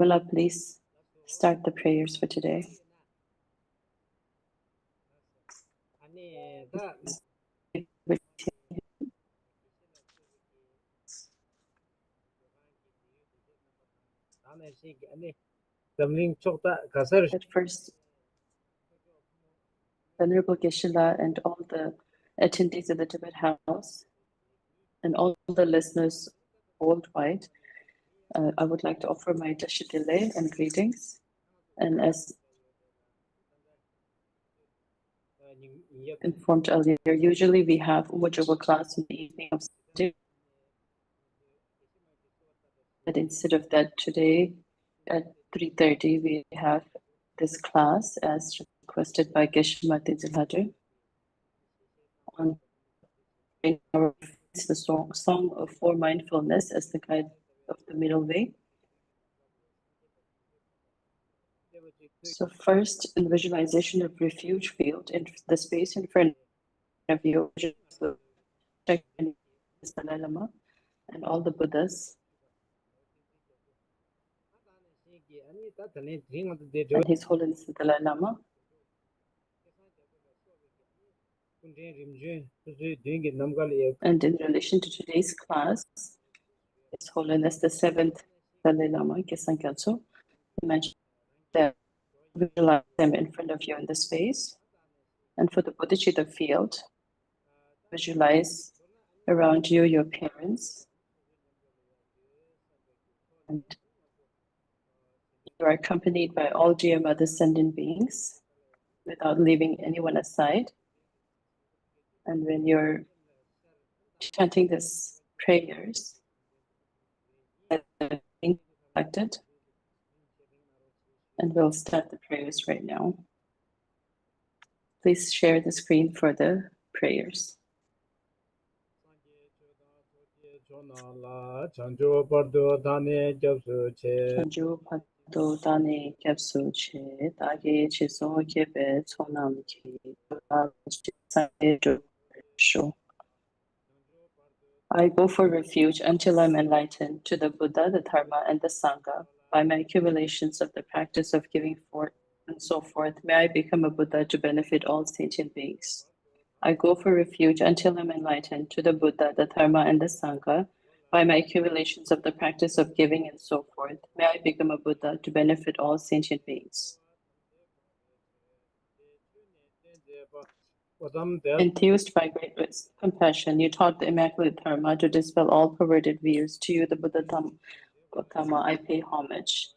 Will I please start the prayers for today? At first, Venerable Geshe-la and all the attendees of the Tibet House and all the listeners worldwide, I would like to offer my Dashitile and greetings. And as informed earlier, usually we have Umajoga class in the evening of Sunday. But instead of that, today at 3:30, we have this class as requested by Geshe-mati Zilhadu on the song for mindfulness as the guide of the middle way. So first, in visualization of refuge field in the space in front of you, check the Dalai Lama and all the Buddhas and His Holiness the Dalai Lama. And in relation to today's class, His Holiness the 7th Dalai Lama, Gesang Gyatso, mentioned that visualize them in front of you in the space. And for the bodhicitta field, visualize around you your parents. And you are accompanied by all dear mother ascendant beings without leaving anyone aside. And when you're chanting these prayers, being collected, and we'll start the prayers right now. Please share the screen for the prayers. Chanju Pardo Dane Kyapsu Che, Dage Chiso Kebe Sonam Ki, I go for refuge until I'm enlightened to the Buddha, the Dharma, and the Sangha. By my accumulations of the practice of giving forth and so forth, may I become a Buddha to benefit all sentient beings. I go for refuge until I'm enlightened to the Buddha, the Dharma, and the Sangha. By my accumulations of the practice of giving and so forth, may I become a Buddha to benefit all sentient beings. Enthused by great compassion, you taught the Immaculate Dharma to dispel all perverted views. To you, the Buddha Gautama, I pay homage.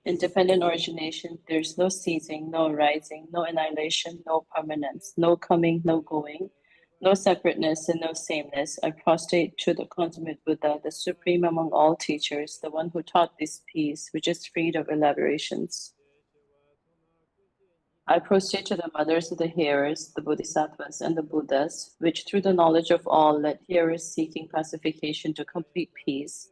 Independent origination, there is no ceasing, no arising, no annihilation, no permanence, no coming, no going, no separateness, and no sameness. I prostrate to the consummate Buddha, the supreme among all teachers, the one who taught this peace, which is freed of elaborations. I prostrate to the mothers of the hearers, the Bodhisattvas and the Buddhas, which through the knowledge of all led hearers seeking pacification to complete peace,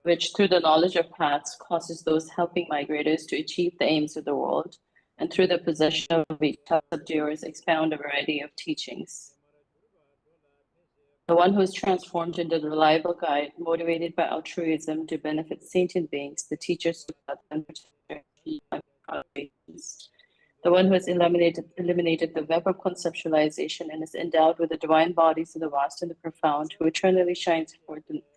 which through the knowledge of paths causes those helping migrators to achieve the aims of the world, and through the possession of each subduers expound a variety of teachings. The one who is transformed into the reliable guide, motivated by altruism to benefit sentient beings, the teachers and the one who has eliminated the web of conceptualization and is endowed with the divine bodies of the vast and the profound, who eternally shines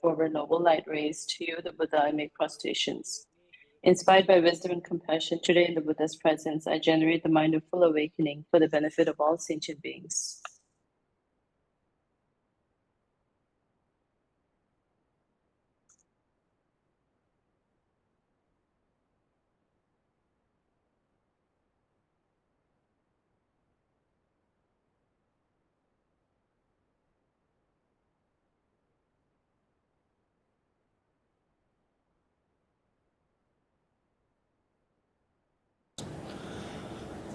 forward noble light rays. To you, the Buddha, I make prostrations. Inspired by wisdom and compassion, today in the Buddha's presence, I generate the mind of full awakening for the benefit of all sentient beings.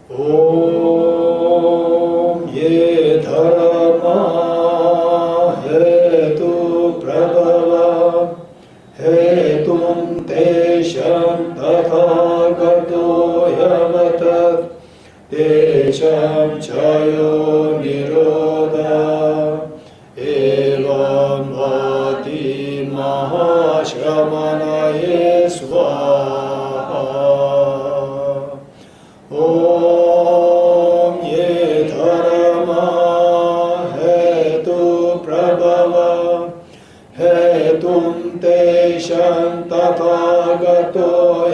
Om ye dharma hetu prabhava hetum tesham tathagato yavatat tesham chayo nirodha evam vati mahashramanaye svaha.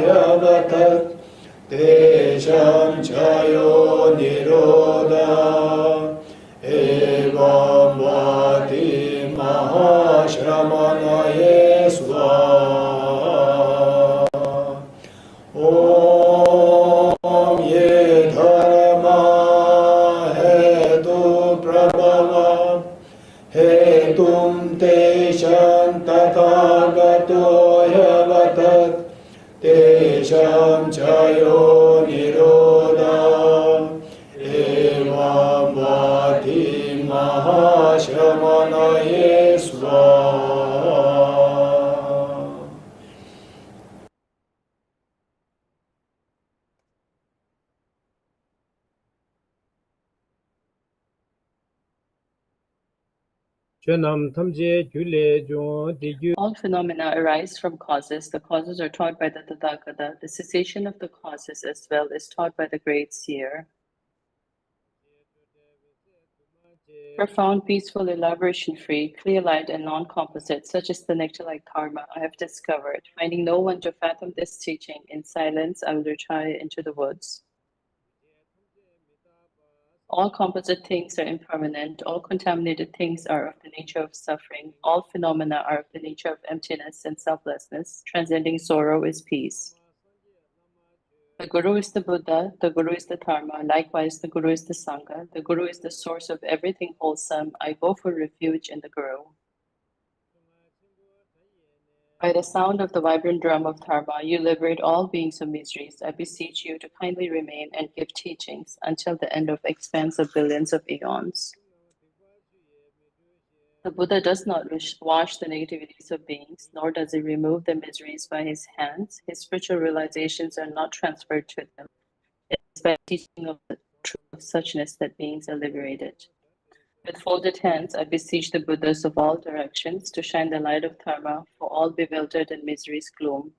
yavat Tesham chayo niroda evam vati mahashramanaye swaha Om ye dharma hetu prabhava hetum tesham tathagato yavatat Tesham chayo niroda evam vati mahashramanaye swaha All phenomena arise from causes. The causes are taught by the Tathagata. The cessation of the causes as well is taught by the great seer. Profound, peaceful, elaboration-free, clear light, and non-composite, such as the nectar-like karma, I have discovered. Finding no one to fathom this teaching, in silence I will retire into the woods. All composite things are impermanent. All contaminated things are of the nature of suffering. All phenomena are of the nature of emptiness and selflessness. Transcending sorrow is peace. The Guru is the Buddha, the Guru is the Dharma, likewise the Guru is the Sangha. The Guru is the source of everything wholesome. I go for refuge in the Guru. By the sound of the vibrant drum of Dharma, you liberate all beings of miseries. I beseech you to kindly remain and give teachings until the end of expanse of billions of eons. The Buddha does not wash the negativities of beings, nor does he remove the miseries by his hands. His spiritual realizations are not transferred to them. It is by teaching of the truth of suchness that beings are liberated. With folded hands, I beseech the Buddhas of all directions to shine the light of Dharma for all bewildered in misery's gloom.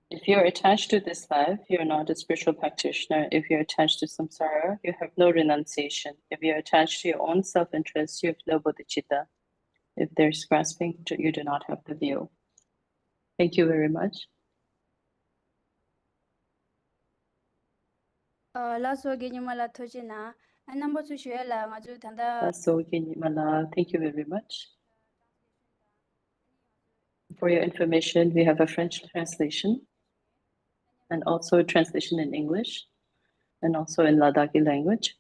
If you are attached to this life, you are not a spiritual practitioner. If you are attached to samsara, you have no renunciation. If you are attached to your own self-interest, you have no bodhicitta. If there's grasping, you do not have the view. Thank you very much. So, thank you very much. For your information, we have a French translation and also a translation in English and also in Ladakhi language.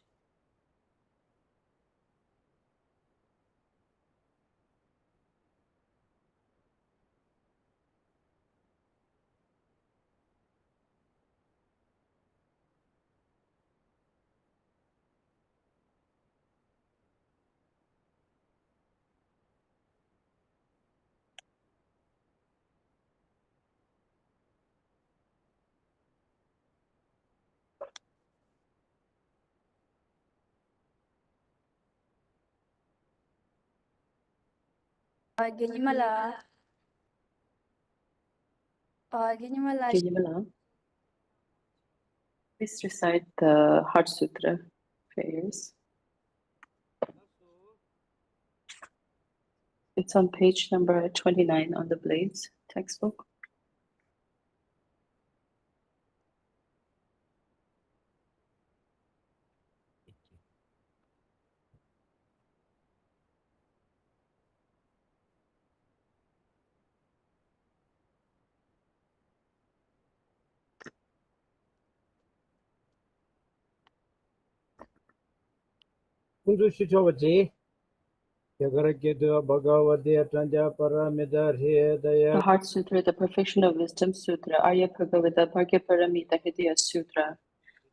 Genimala, please recite the Heart Sutra prayers. It's on page number 29 on the Blades textbook. The Heart Sutra, the Perfection of Wisdom Sutra, Arya Bhagavata Bhagya Paramita Hidaya Sutra.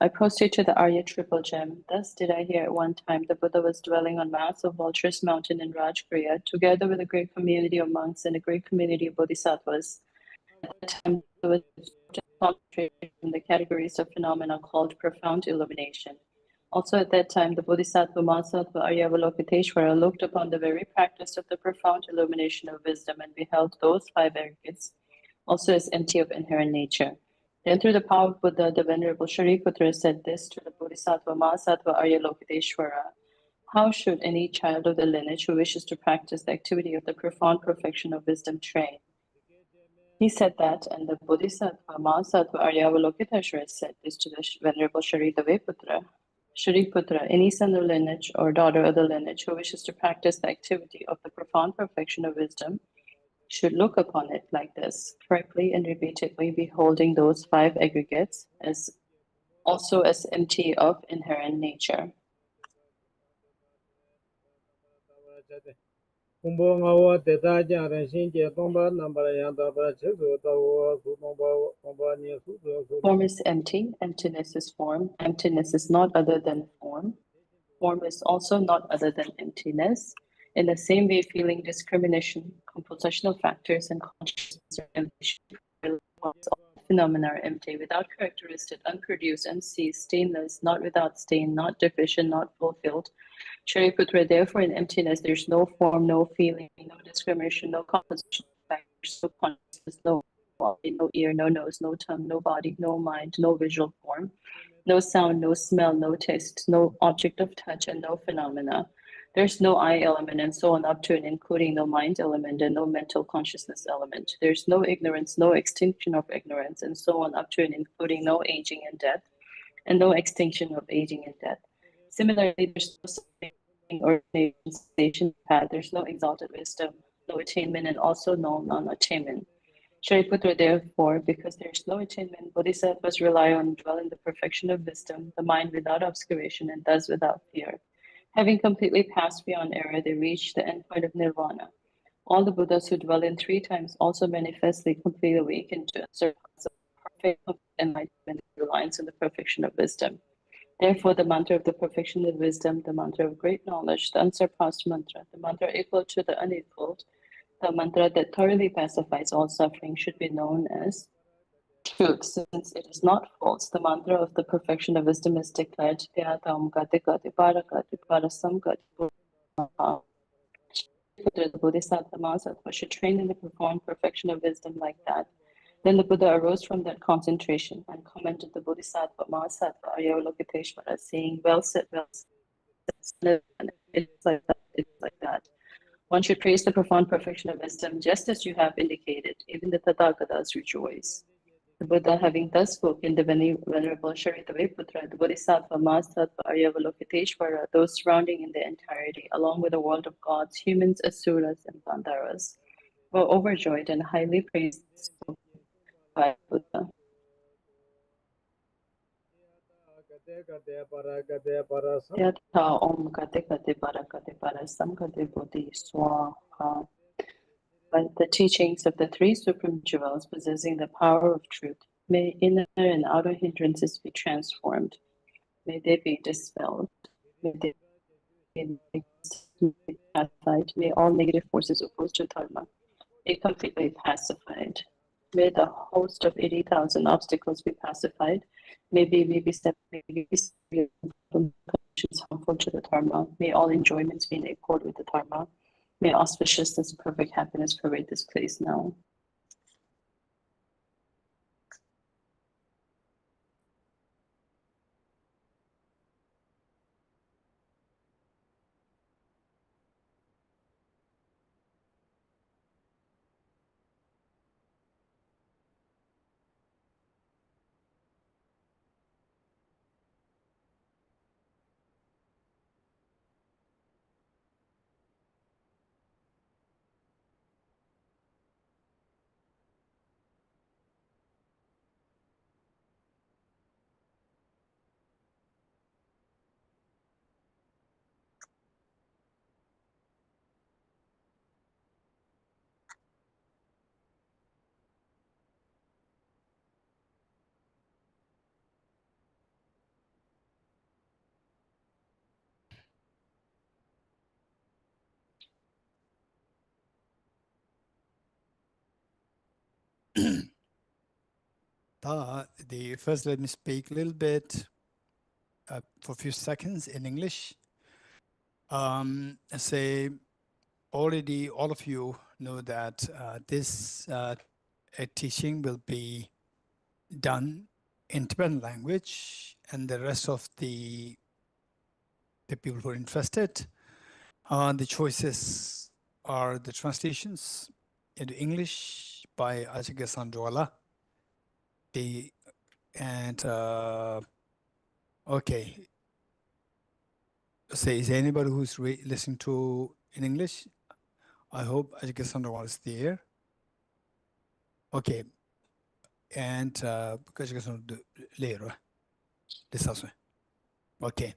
I prostrate to the Arya Triple Gem. Thus did I hear at one time the Buddha was dwelling on Mass of Vultures Mountain in Rajgriha, together with a great community of monks and a great community of bodhisattvas. At that time, there was concentrated in the categories of phenomena called profound illumination. Also at that time, the Bodhisattva Mahasattva Arya Avalokiteshvara looked upon the very practice of the profound illumination of wisdom and beheld those five aggregates also as empty of inherent nature. Then through the power of Buddha, the Venerable Shariputra said this to the Bodhisattva Mahasattva Arya Lokiteshvara. How should any child of the lineage who wishes to practice the activity of the profound perfection of wisdom train? He said that, and the Bodhisattva Mahasattva Aryavalokiteshvara said this to the Venerable Sharidaveputra. Shariputra, any son of lineage or daughter of the lineage who wishes to practice the activity of the profound perfection of wisdom should look upon it like this, correctly and repeatedly beholding those five aggregates as also as empty of inherent nature. Form is empty, emptiness is form, emptiness is not other than form. Form is also not other than emptiness. In the same way, feeling, discrimination, compositional factors, and consciousness are empty. All phenomena are empty, without characteristic, unproduced, unceased, stainless, not without stain, not deficient, not fulfilled. Shariputra, therefore, in emptiness, there's no form, no feeling, no discrimination, no composition factors, no consciousness, no body, no ear, no nose, no tongue, no body, no mind, no visual form, no sound, no smell, no taste, no object of touch, and no phenomena. There's no I element, and so on up to and including no mind element and no mental consciousness element. There's no ignorance, no extinction of ignorance, and so on up to and including no aging and death, and no extinction of aging and death. Similarly, there's no or station path, there's no exalted wisdom, no attainment, and also no non-attainment. Shariputra, therefore, because there is no attainment, bodhisattvas rely on dwelling the perfection of wisdom, the mind without obscuration, and thus without fear. Having completely passed beyond error, they reach the endpoint of nirvana. All the Buddhas who dwell in three times also manifestly completely awaken to a surpass of perfect enlightenment reliance on the perfection of wisdom. Therefore, the mantra of the perfection of wisdom, the mantra of great knowledge, the unsurpassed mantra, the mantra equal to the unequaled, the mantra that thoroughly pacifies all suffering should be known as truth, since it is not false. The mantra of the perfection of wisdom is declared, the Bodhisattva Mahasattva should train in the profound perfection of wisdom like that. Then the Buddha arose from that concentration and commended the Bodhisattva Mahasattva Avalokiteshvara, saying, well said, it's like that, it's like that. One should praise the profound perfection of wisdom, just as you have indicated. Even the Tathagatas rejoice. The Buddha, having thus spoken, the Venerable Sharidaveputra, the Bodhisattva, Mahasattva, Aryavalokiteshvara, those surrounding in their entirety, along with the world of gods, humans, asuras, and gandharvas, were overjoyed and highly praised by Buddha. Yatha Om Kate Kate Para Kate Para Sam Kate Bodhi Swaha. By the teachings of the three supreme jewels possessing the power of truth, may inner and outer hindrances be transformed. May they be dispelled. May they be pacified. May all negative forces opposed to dharma be completely pacified. May the host of 80,000 obstacles be pacified. May we be separated from conditions harmful to the dharma. May all enjoyments be in accord with the dharma. May auspiciousness and perfect happiness pervade this place now. First, let me speak a little bit for a few seconds in English. Say already all of you know that this teaching will be done in Tibetan language, and the rest of the people who are interested, the choices are the translations into English, by Ajika Sandwala. Okay. So is there anybody who's listening to in English? I hope Ajika Sandwala is there. Okay. And because you can do later. This also. Okay.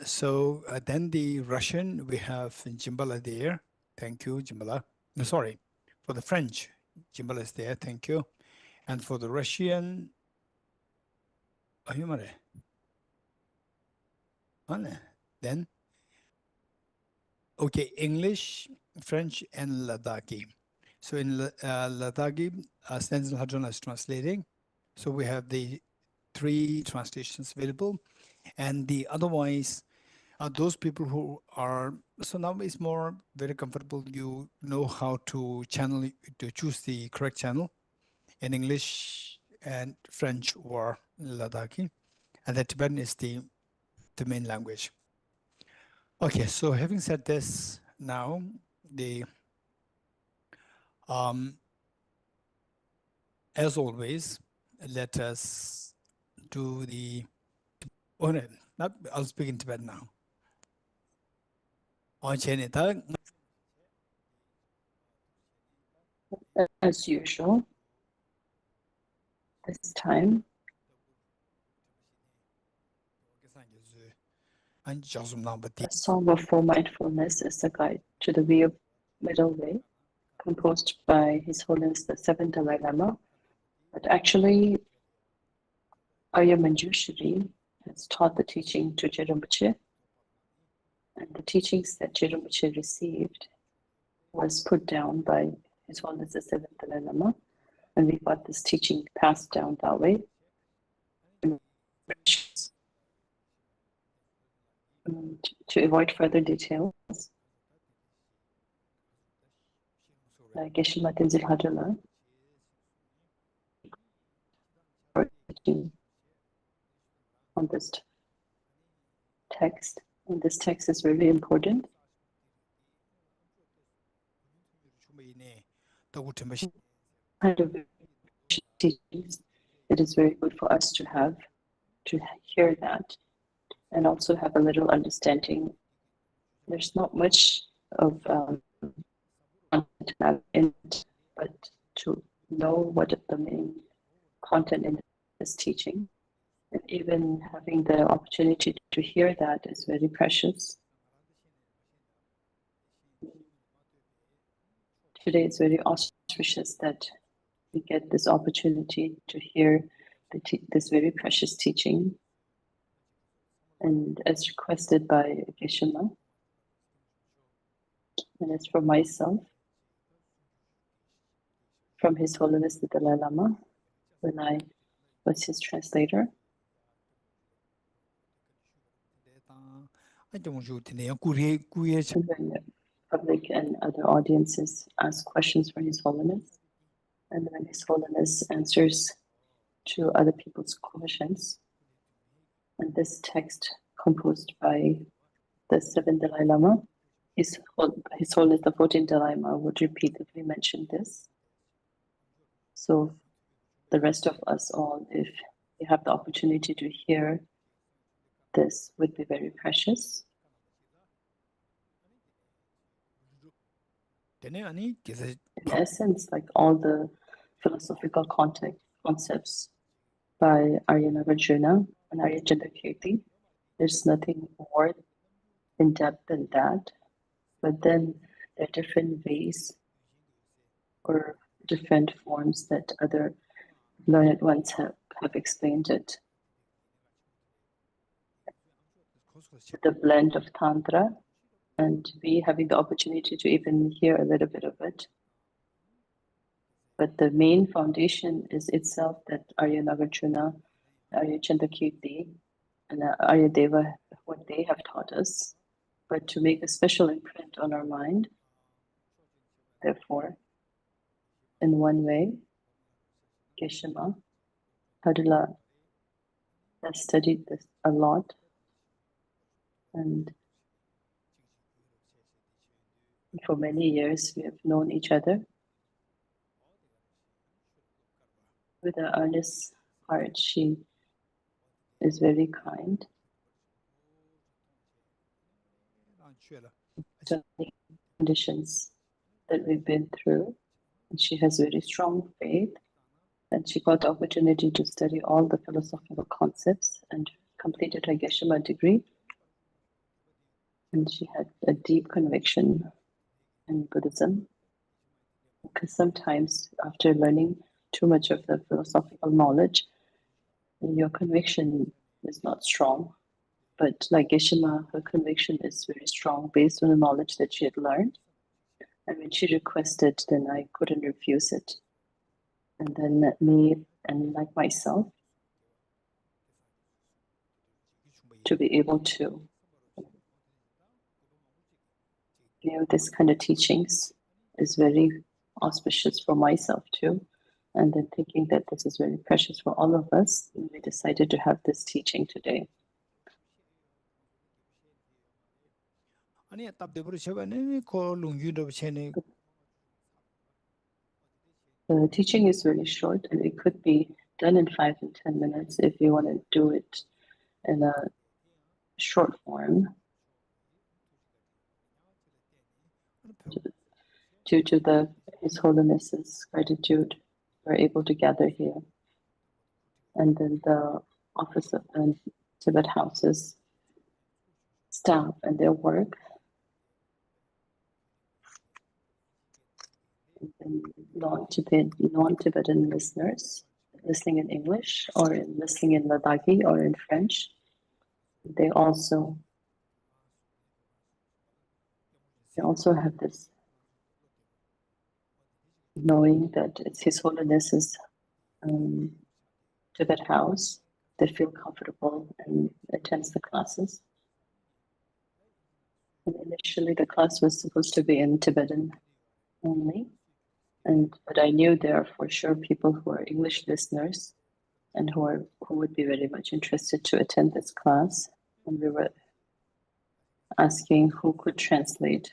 So then the Russian, we have Jimbala there. Thank you, Jimbala. No, sorry. For the French, Jimbala is there. Thank you. And for the Russian, then, okay, English, French, and Ladakhi. So in Ladakhi, Stanzil Hadron is translating. So we have the 3 translations available. And the otherwise, those people who are, so now it's more very comfortable. You know how to channel, to choose the correct channel in English and French or Ladakhi. And the Tibetan is the main language. Okay, so having said this, now the as always, let us do the. Oh no, I'll speak in Tibetan now. As usual, this time, a Song of Full Mindfulness is a guide to the middle way, composed by His Holiness the 7th Dalai Lama. But actually, Arya Manjushri has taught the teaching to Rinpoche, and the teachings that Rinpoche received was put down by His Holiness the 7th Dalai Lama, and we got this teaching passed down that way. And to avoid further details, Geshe Tenzil Hadrila on this text, and this text is really important. Kind of teachings, it is very good for us to have, to hear that, and also have a little understanding. There's not much of content in it, but to know what the main content in this teaching, and even having the opportunity to hear that is very precious. Today it's very auspicious that we get this opportunity to hear this very precious teaching. And as requested by Geshe-la, and as for myself, from His Holiness the Dalai Lama, when I was his translator, and when the public and other audiences ask questions for His Holiness, and when His Holiness answers to other people's questions, and this text composed by the 7th Dalai Lama, His Holiness the 14th Dalai Lama would repeatedly mention this. So the rest of us all, if we have the opportunity to hear this, would be very precious. In essence, like all the philosophical concepts by Arya Nagarjuna and Arya Chandrakirti, there's nothing more in depth than that. But then there are different ways or different forms that other learned ones have explained it. The blend of Tantra, and we having the opportunity to even hear a little bit of it. But the main foundation is itself that Arya Nagarjuna, Arya Chandrakirti, and Arya Deva, what they have taught us. But to make a special imprint on our mind, therefore, in one way, Geshe-la Hadrila has studied this a lot, and for many years we have known each other, With an earnest heart, she is very kind. To the conditions that we've been through, and she has very strong faith. And she got the opportunity to study all the philosophical concepts and completed her Geshe-la degree. And she had a deep conviction in Buddhism. Because sometimes after learning too much of the philosophical knowledge, your conviction is not strong. But like Geshe-la, her conviction is very strong based on the knowledge that she had learned. And when she requested, then I couldn't refuse it. And then me and like myself, to be able to give this kind of teachings is very auspicious for myself too. And then thinking that this is very precious for all of us, we decided to have this teaching today. The teaching is really short and it could be done in 5 and 10 minutes if you want to do it in a short form. Due to His Holiness's gratitude, we're able to gather here. And then the Office of Tibet House's staff and their work. And non-Tibetan listeners listening in English or listening in Ladakhi or in French, they also have this knowing that it's His Holiness's Tibet house. They feel comfortable and attends the classes. And initially, the class was supposed to be in Tibetan only, but I knew there are for sure people who are English listeners and who would be very much interested to attend this class. And we were asking who could translate.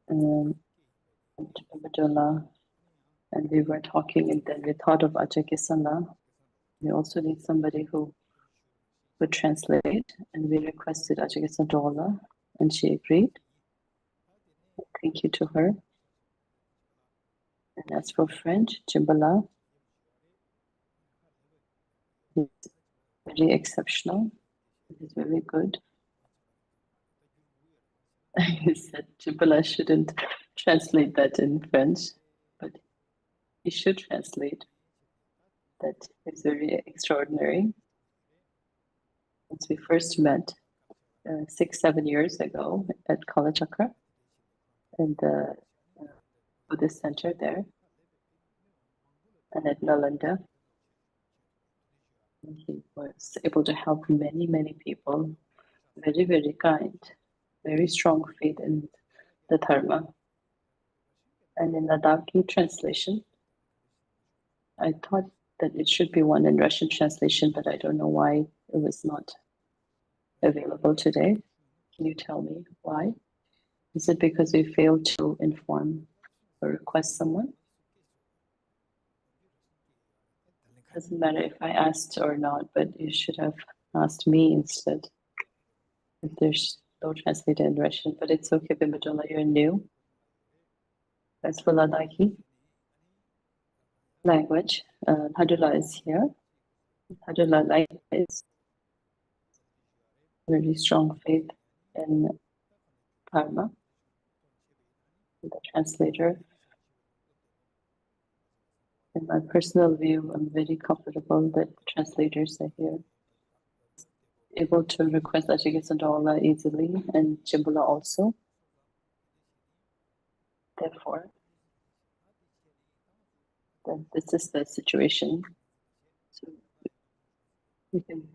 And we were talking, and then we thought of Ajakisana. We also need somebody who would translate, and we requested Ajakisana, and she agreed. Thank you to her. And as for French, Jimbala is very exceptional. He's very good. He said Jimbala shouldn't translate that in French, but he should translate. That is very extraordinary. Since we first met 6-7 years ago at Kalachakra in the Buddhist center there, and at Nalanda, he was able to help many people. Very, very kind, very strong faith in the Dharma. And in the Ladakhi translation, I thought that it should be one in Russian translation, but I don't know why it was not available today. Can you tell me why? Is it because we failed to inform or request someone? Doesn't matter if I asked or not, but you should have asked me instead. If there's no translator in Russian, but it's okay, Bimbadula, you're new. That's for Ladakhi language. Hadula is here. Hadula is really strong faith in Karma. The translator. In my personal view, I'm very comfortable that translators are here, able to request Ajagisandala easily, and Jimbula also. Therefore, then this is the situation. So we can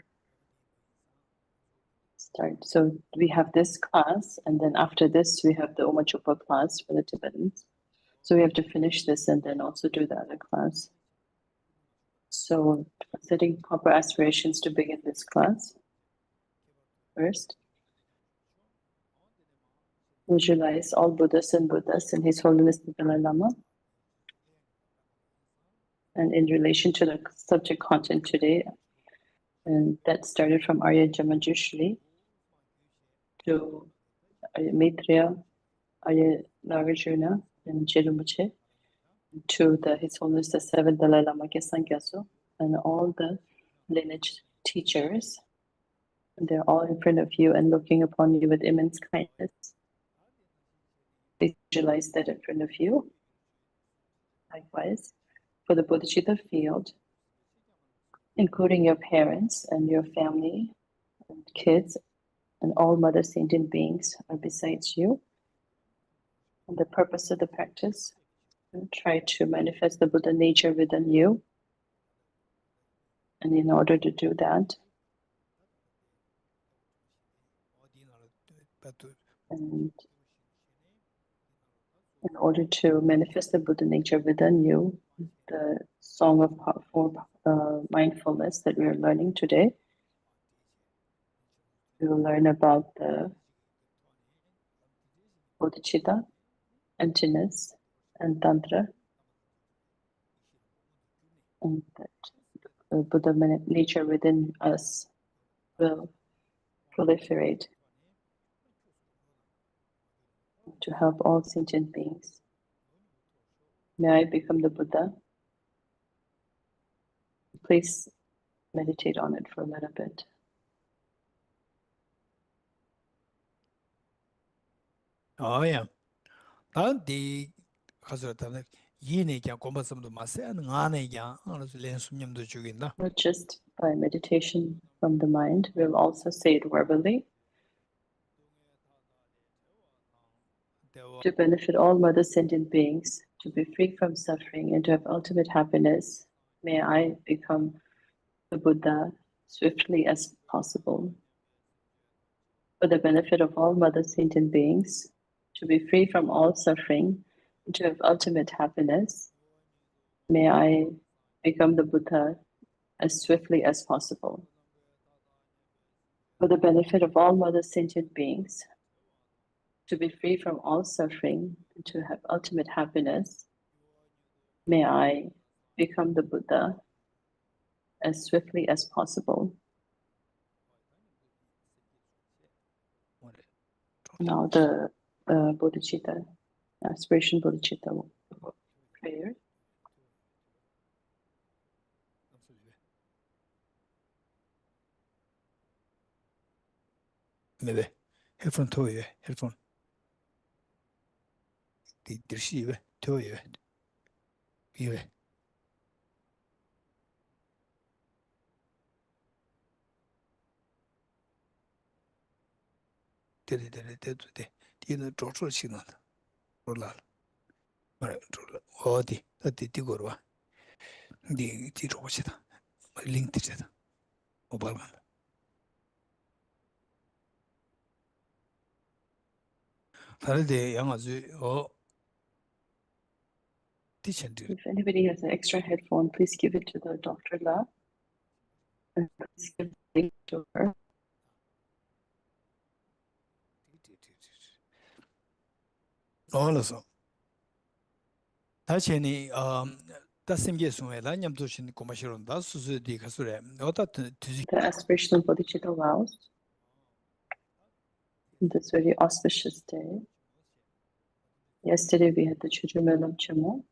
start. So we have this class, and then after this, we have the Omachupa class for the Tibetans. So we have to finish this and then also do the other class. So setting proper aspirations to begin this class. First, visualize all Buddhas and Buddhas and His Holiness the Dalai Lama. And in relation to the subject content today, and that started from Arya Jamajushli to Arya Maitreya, Arya Nagarjuna, and Chirumuche, to His Holiness the Seventh Dalai Lama Gesang Gyatso, and all the lineage teachers. And they're all in front of you and looking upon you with immense kindness. Please visualize that in front of you. Likewise, for the Bodhicitta field, including your parents and your family and kids and all mother sentient beings are besides you. And the purpose of the practice, try to manifest the Buddha nature within you. And in order to do that, and in order to manifest the Buddha nature within you, the song of mindfulness that we are learning today, we will learn about the bodhicitta, emptiness, and tantra, and that the Buddha nature within us will proliferate to help all sentient beings. May I become the Buddha? Please meditate on it for a little bit. Oh yeah. Not the Hazrat Yini can combat some of the Massa and Ngane Yang, Lensum the Juginda. Not just by meditation from the mind, we'll also say it verbally. To benefit all mother sentient beings, to be free from suffering and to have ultimate happiness, may I become the Buddha swiftly as possible. For the benefit of all mother sentient beings, to be free from all suffering and to have ultimate happiness, may I become the Buddha as swiftly as possible. For the benefit of all mother sentient beings, to be free from all suffering and to have ultimate happiness, may I become the Buddha as swiftly as possible. Now the bodhicitta, aspiration bodhicitta prayer. Maybe headphone toy, headphone. The receiver toy. You. Did you know total signal? Roll. Oh, the Tigorwa. The Tirochita. Link to it. Obama. Saturday, oh, teaching. If anybody has an extra headphone, please give it to the Dr. La. And please give the link to her. Also, Tacheni, Tasim Lamtushin commercial, that's the Casure, not that The aspirational bodhicitta vows. This very auspicious day. Yesterday we had the Chujumelam Chamo.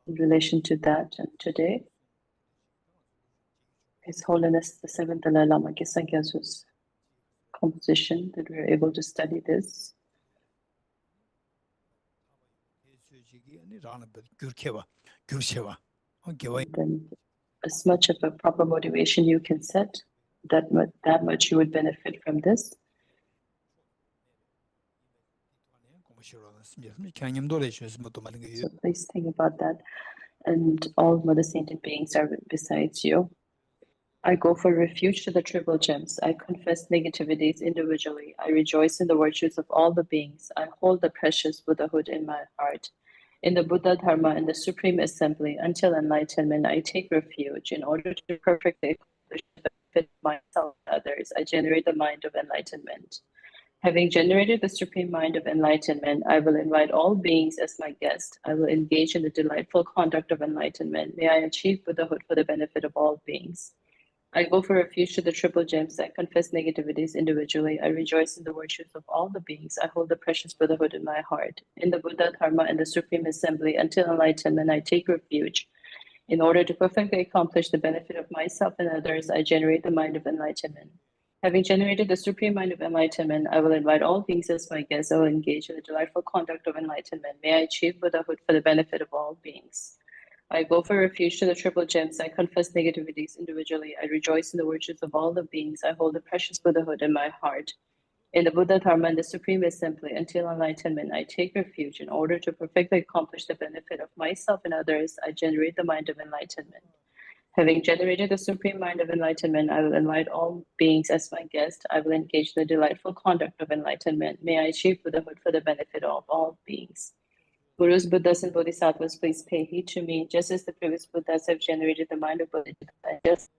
In relation to that, and today, His Holiness the Seventh Dalai Lama Gesang Gyatso's composition that we are able to study this. And then as much of a proper motivation you can set, that much you would benefit from this. So please think about that. And all mother sentient beings are besides you. I go for refuge to the triple gems. I confess negativities individually. I rejoice in the virtues of all the beings. I hold the precious Buddhahood in my heart. In the Buddha Dharma and the Supreme Assembly, until enlightenment, I take refuge. In order to perfectly accomplish the benefit of myself and others, I generate the mind of enlightenment. Having generated the supreme mind of enlightenment, I will invite all beings as my guest. I will engage in the delightful conduct of enlightenment. May I achieve Buddhahood for the benefit of all beings. I go for refuge to the triple gems. I confess negativities individually. I rejoice in the virtues of all the beings. I hold the precious Buddhahood in my heart. In the Buddha, Dharma, and the Supreme Assembly, until enlightenment, I take refuge. In order to perfectly accomplish the benefit of myself and others, I generate the mind of enlightenment. Having generated the supreme mind of enlightenment, I will invite all beings as my guests. I will engage in the delightful conduct of enlightenment. May I achieve Buddhahood for the benefit of all beings. I go for refuge to the triple gems. I confess negativities individually. I rejoice in the virtues of all the beings. I hold the precious Buddhahood in my heart. In the Buddha, Dharma, and the Supreme Assembly, until enlightenment, I take refuge. In order to perfectly accomplish the benefit of myself and others, I generate the mind of enlightenment. Having generated the supreme mind of enlightenment, I will invite all beings as my guest. I will engage in the delightful conduct of enlightenment. May I achieve Buddhahood for the benefit of all beings. Gurus, Buddhas, and Bodhisattvas, please pay heed to me, just as the previous Buddhas have generated the mind of Bodhicitta, just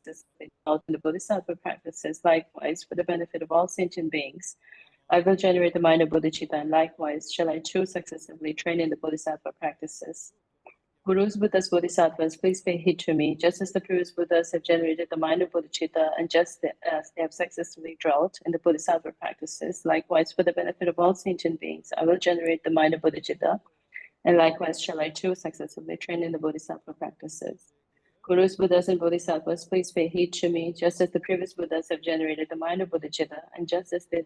as they taught in the Bodhisattva practices. Likewise, for the benefit of all sentient beings, I will generate the mind of Bodhicitta, and likewise shall I too successively train in the Bodhisattva practices. Gurus, Buddhas, Bodhisattvas, please pay heed to me, just as the previous Buddhas have generated the mind of Bodhicitta, and just as they have successfully dwelt in the Bodhisattva practices. Likewise, for the benefit of all sentient beings, I will generate the mind of Bodhicitta, and likewise shall I too successively train in the Bodhisattva practices. Gurus, Buddhas, and Bodhisattvas, please pay heed to me, just as the previous Buddhas have generated the mind of Bodhicitta, and just as they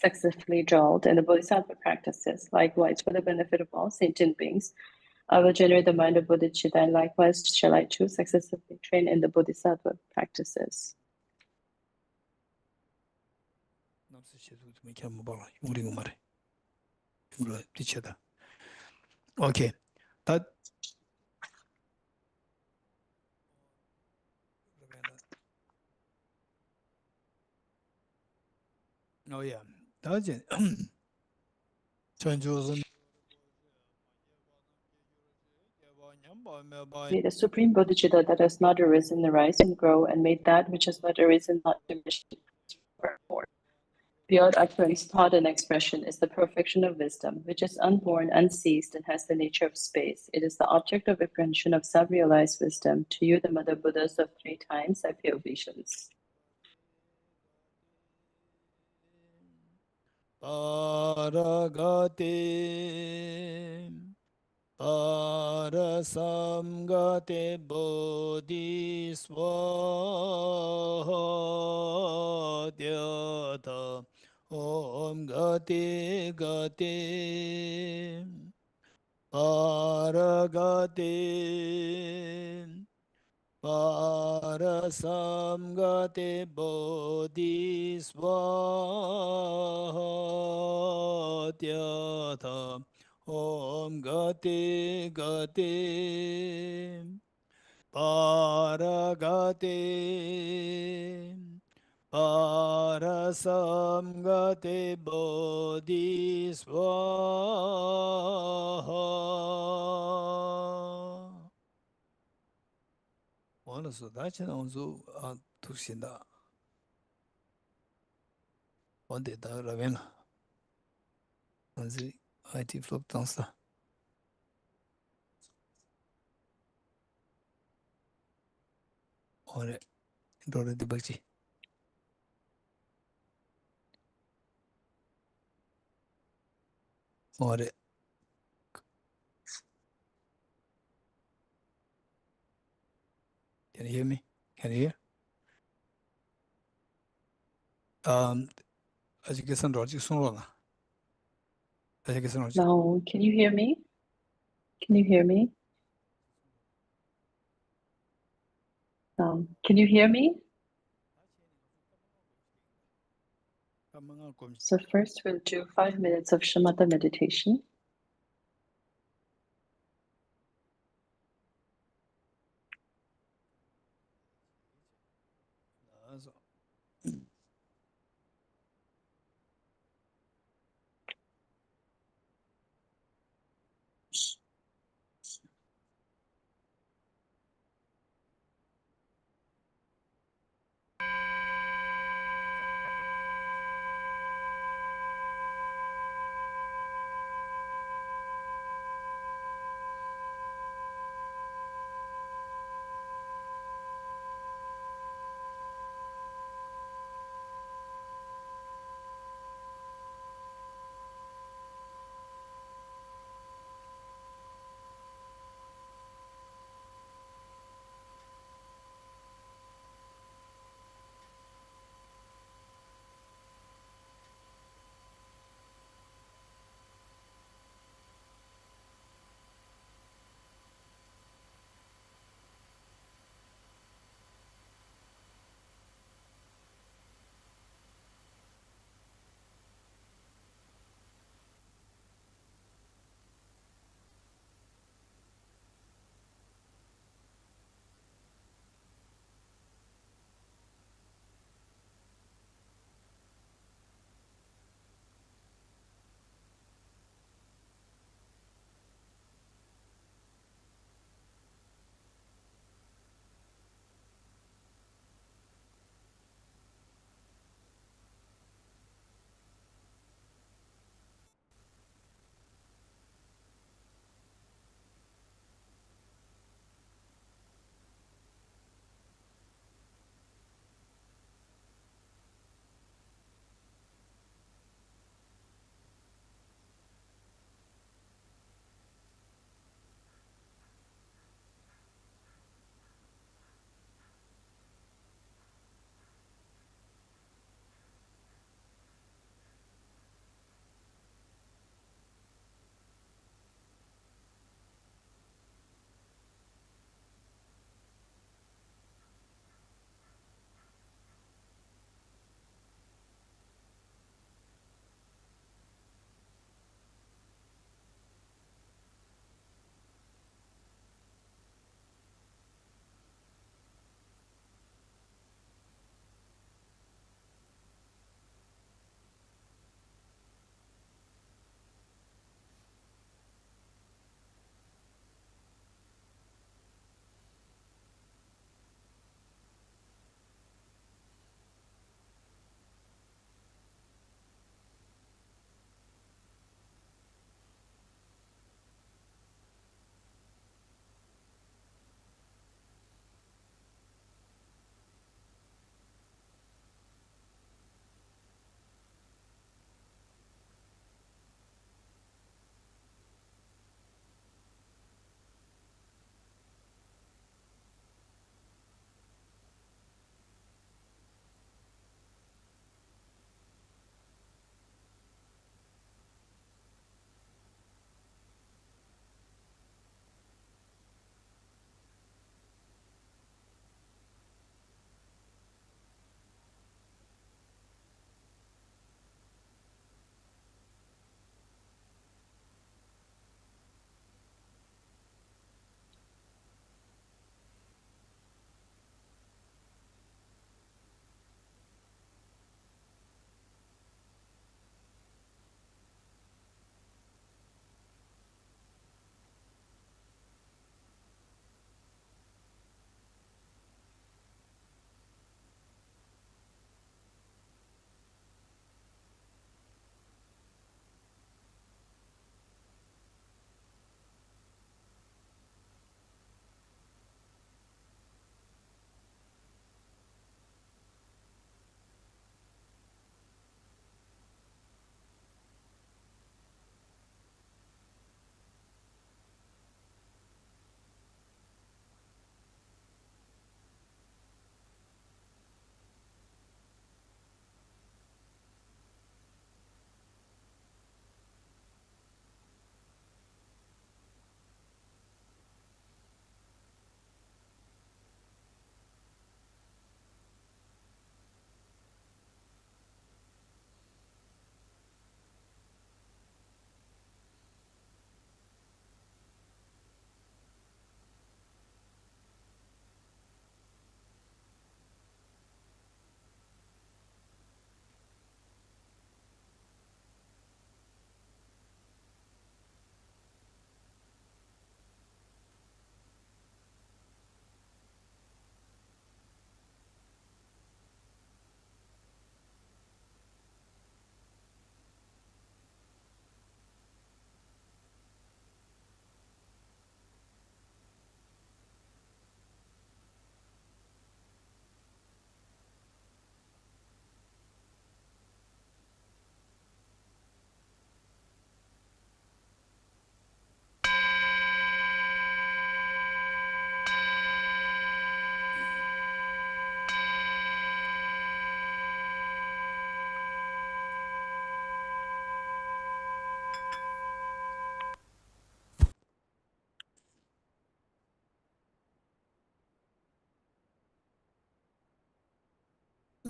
successfully dwelt in the Bodhisattva practices. Likewise, for the benefit of all sentient beings, I will generate the mind of Bodhicitta, and likewise shall I too successively train in the Bodhisattva practices. Okay. That oh yeah. That's it. May the Supreme Bodhicitta that has not arisen arise and grow, and may that which has not arisen not diminish forevermore. Beyond utterance, thought, and expression is the perfection of wisdom, which is unborn, unceased, and has the nature of space. It is the object of apprehension of self-realized wisdom. To you, the Mother Buddhas of 3 times, I pay obeisance. Paragate Parasamgate Bodhisvadyata Om Gate Gate Paragate Parasamgate Bodhisvadyata Om Gate Gate Paragate Parasamgate Bodhisvadyata 어느 수다치는 온수 두신다. 언데다 라벤나. 언제 IT 플롭 dansa. 오래 노래 디박지. 오래 Can you hear me? Can you hear? 아직께서는 로직 손으로나. 아직께서는 로직. No, can you hear me? Can you hear me? Can you hear me? So first we'll do 5 minutes of shamatha meditation.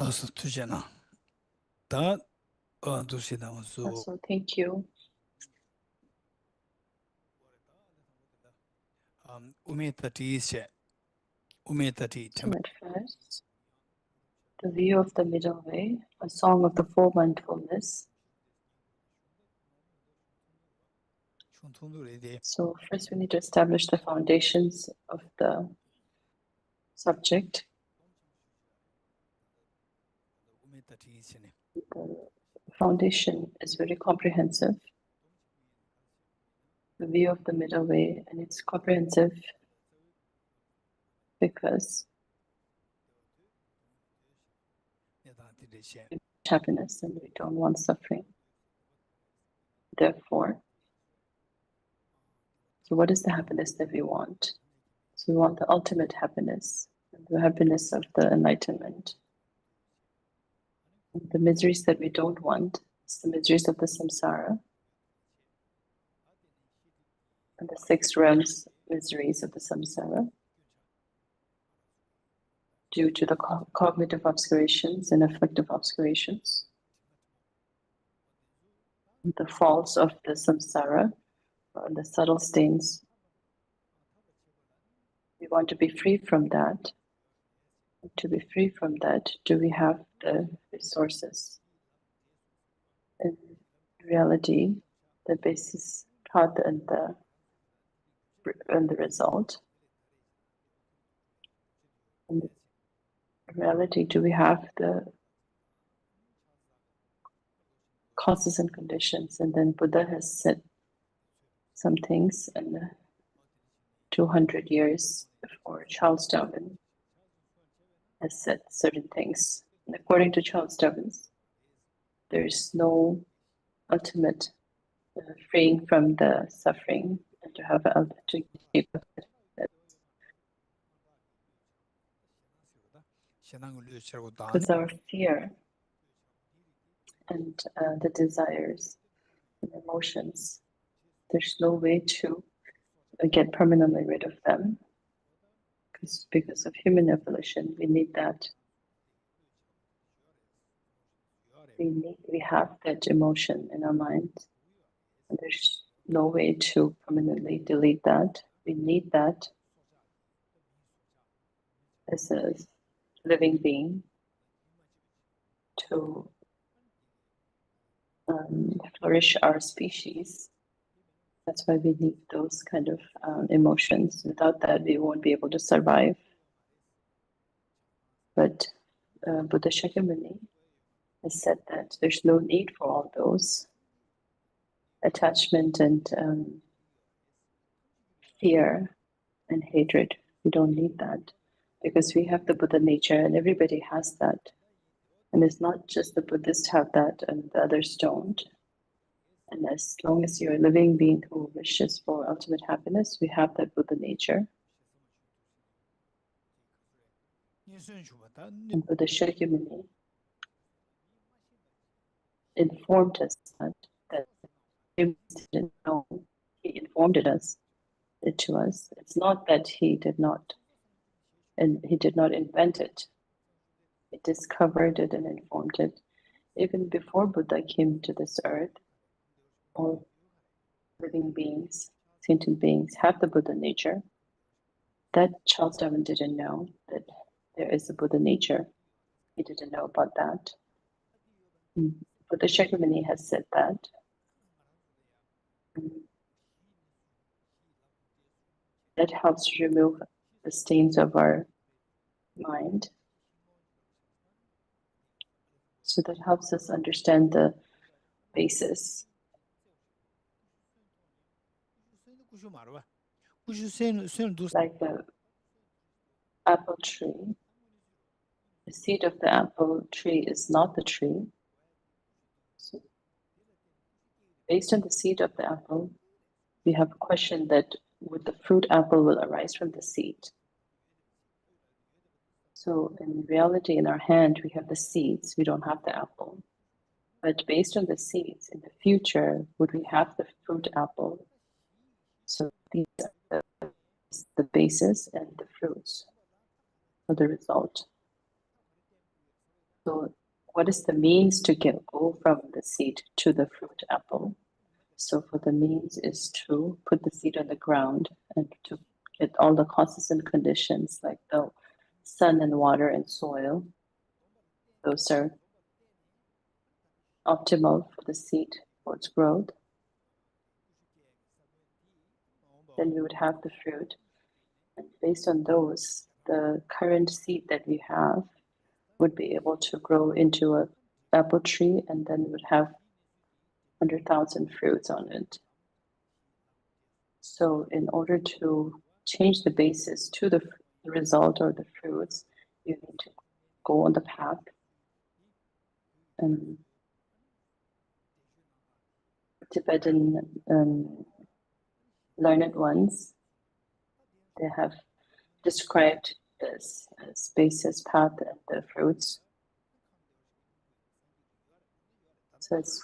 Also, Tujana. That So thank you. Umetati So at first, the view of the middle way, a song of the full mindfulness. So first we need to establish the foundations of the subject. The foundation is very comprehensive. The view of the middle way, and it's comprehensive because we want happiness and we don't want suffering. Therefore, so what is the happiness that we want? So we want the ultimate happiness, the happiness of the enlightenment. And the miseries that we don't want is the miseries of the samsara and the 6 realms miseries of the samsara due to the cognitive obscurations and afflictive obscurations. The faults of the samsara, or the subtle stains. We want to be free from that. To be free from that, do we have the resources? In reality, the basis path and the result. In reality, do we have the causes and conditions? And then Buddha has said some things in the 200 years before Charles Darwin has said certain things. And according to Charles Darwin, there is no ultimate freeing from the suffering and to have to keep because our fear and the desires and emotions, there's no way to get permanently rid of them because of human evolution. We need that. We have that emotion in our mind, and there's no way to permanently delete that. We need that as a living being to flourish our species. That's why we need those kind of emotions. Without that, we won't be able to survive. But Buddha Shakyamuni has said that there's no need for all those attachment and fear and hatred. We don't need that because we have the Buddha nature and everybody has that. And it's not just the Buddhists have that and the others don't. And as long as you're a living being who wishes for ultimate happiness, we have that Buddha nature. And Buddha Shakyamuni informed us that he didn't know. He informed it to us. It's not that he did not invent it. He discovered it and informed it. Even before Buddha came to this earth, all living beings, sentient beings have the Buddha nature. That Charles Darwin didn't know that there is a Buddha nature. He didn't know about that. Buddha Shakyamuni has said that. That helps to remove the stains of our mind. So that helps us understand the basis. Like the apple tree, the seed of the apple tree is not the tree. So based on the seed of the apple, we have a question that would the fruit apple will arise from the seed. So in reality, in our hand, we have the seeds, we don't have the apple. But based on the seeds, in the future, would we have the fruit apple? So these are the basis and the fruits for the result. So what is the means to go from the seed to the fruit apple? So for the means is to put the seed on the ground and to get all the causes and conditions like the sun and water and soil. Those are optimal for the seed for its growth. Then we would have the fruit. And based on those, the current seed that we have would be able to grow into an apple tree, and then would have 100,000 fruits on it. So in order to change the basis to the result or the fruits, you need to go on the path. And Tibetan learned ones, they have described this as basis, path, and the fruits. So it's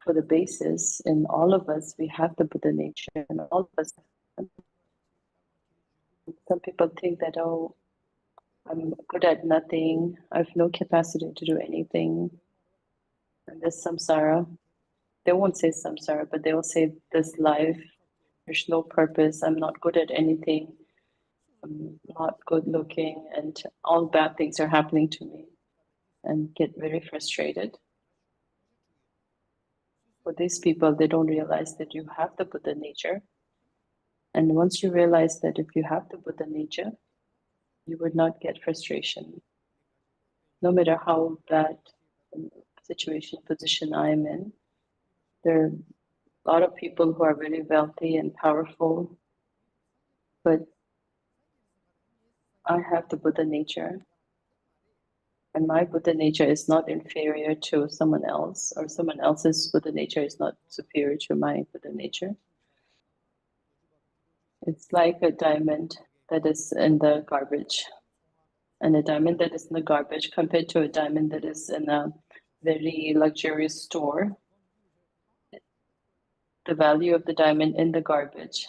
for the basis, in all of us, we have the Buddha nature, and all of us. Some people think that, oh, I'm good at nothing, I have no capacity to do anything, and this samsara. They won't say samsara, but they will say this life, there's no purpose, I'm not good at anything, I'm not good looking, and all bad things are happening to me, and get very frustrated. For these people, they don't realize that you have the Buddha nature. And once you realize that if you have the Buddha nature, you would not get frustration. No matter how bad situation, position I am in, there are a lot of people who are very wealthy and powerful, but I have the Buddha nature. And my Buddha nature is not inferior to someone else, or someone else's Buddha nature is not superior to my Buddha nature. It's like a diamond that is in the garbage. And a diamond that is in the garbage compared to a diamond that is in a very luxurious store, the value of the diamond in the garbage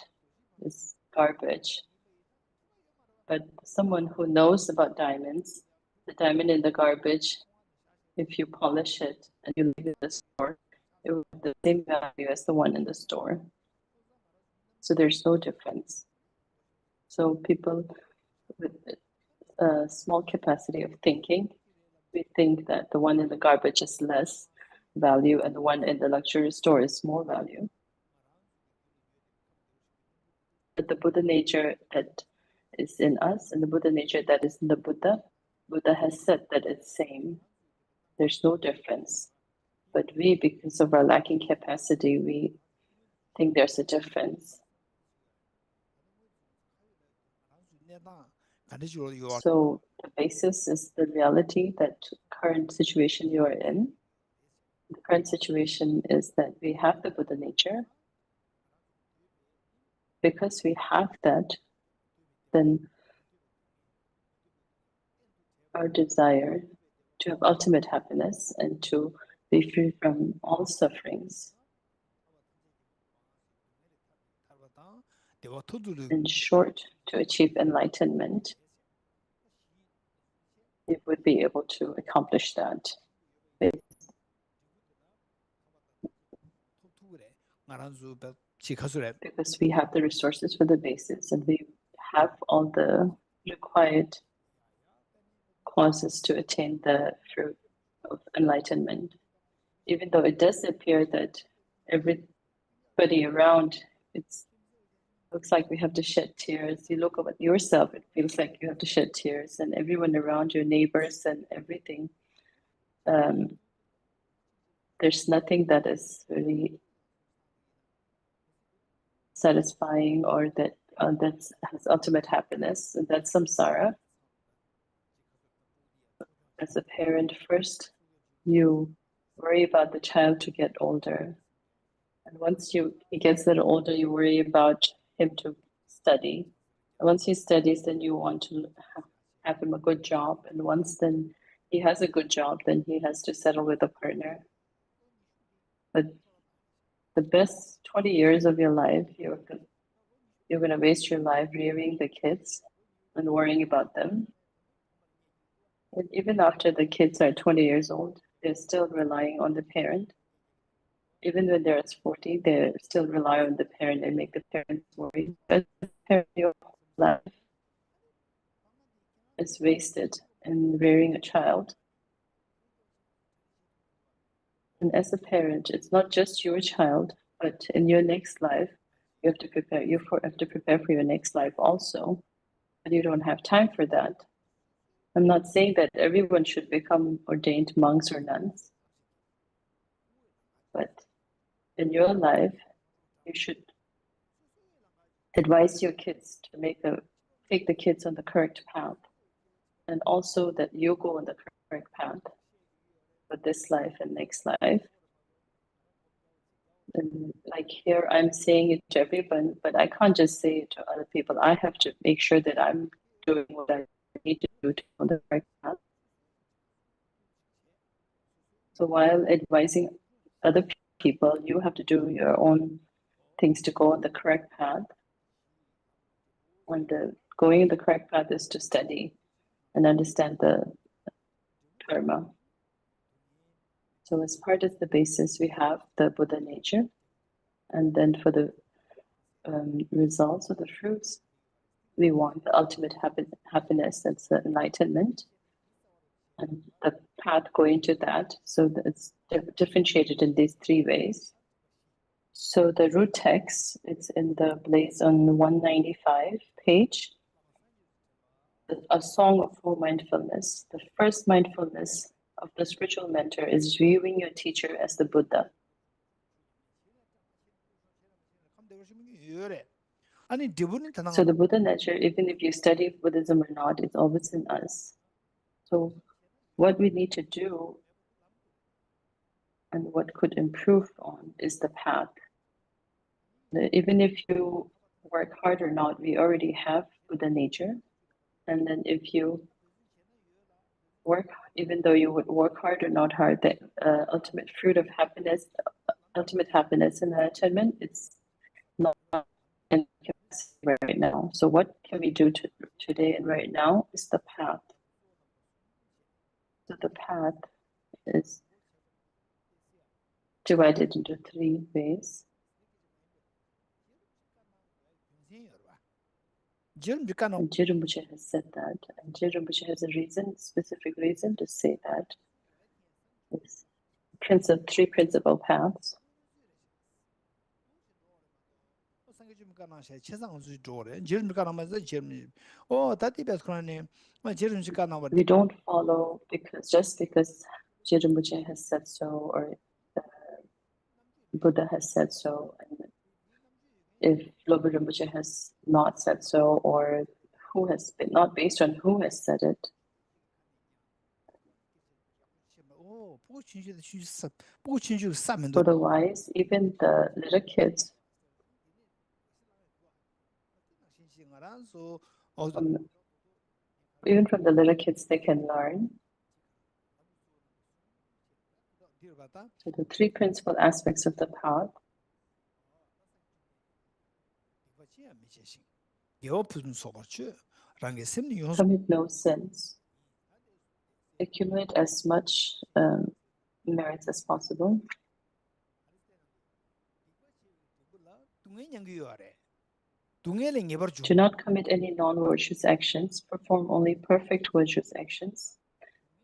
is garbage. But someone who knows about diamonds, the diamond in the garbage, if you polish it and you leave it in the store, it will have the same value as the one in the store. So there's no difference. So people with a small capacity of thinking, we think that the one in the garbage is less value and the one in the luxury store is more value. But the Buddha nature that is in us and the Buddha nature that is in the Buddha, Buddha has said that it's same. There's no difference. But we, because of our lacking capacity, we think there's a difference. So the basis is the reality that current situation you are in. The current situation is that we have the Buddha nature. Because we have that, then our desire to have ultimate happiness and to be free from all sufferings. In short, to achieve enlightenment, we would be able to accomplish that. Because we have the resources for the basis and we have all the required causes to attain the fruit of enlightenment. Even though it does appear that everybody around, it looks like we have to shed tears. You look at yourself, it feels like you have to shed tears, and everyone around, your neighbors and everything. There's nothing that is really satisfying or that has ultimate happiness, and that's samsara. As a parent, first you worry about the child to get older, and once he gets a little older, you worry about him to study. And once he studies, then you want to have him a good job, and once then he has a good job, then he has to settle with a partner. But the best 20 years of your life, you're going to waste your life rearing the kids and worrying about them. And even after the kids are 20 years old, they're still relying on the parent. Even when they're at 40, they still rely on the parent and make the parents worry. As a parent, your whole life is wasted in rearing a child. And as a parent, it's not just your child, but in your next life, you have to prepare. Have to prepare for your next life also, but you don't have time for that. I'm not saying that everyone should become ordained monks or nuns, but in your life, you should advise your kids to take the kids on the correct path, and also that you go on the correct path for this life and next life. And like here, I'm saying it to everyone, but I can't just say it to other people. I have to make sure that I'm doing what I need to do to go on the correct path. So while advising other people, you have to do your own things to go on the correct path. And going in the correct path is to study and understand the karma. So as part of the basis, we have the Buddha nature. And then for the results or the fruits, we want the ultimate happiness, that's the enlightenment. And the path going to that. So it's differentiated in these three ways. So the root text, it's in the place on 195 page. A song of full mindfulness. The first mindfulness of the spiritual mentor is viewing your teacher as the Buddha. So the Buddha nature, even if you study Buddhism or not, it's always in us. So what we need to do and what could improve on is the path. Even if you work hard or not, we already have Buddha nature. And then if you work, even though you would work hard or not hard, the ultimate fruit of happiness, ultimate happiness and enlightenment, it's not in right now. So what can we do today and right now is the path. So the path is divided into three ways. And Jirumbuche has said that, and Jirumbuche has a specific reason to say that. It's three principal paths. We don't follow just because Jirumbuche has said so or Buddha has said so, and if Lobu Rinpoche has not said so, or who has been not based on who has said it. For the wise, even the little kids, even from the little kids, they can learn. So the three principal aspects of the path. Commit no sins. Accumulate as much merits as possible. Do not commit any non-virtuous actions. Perform only perfect virtuous actions.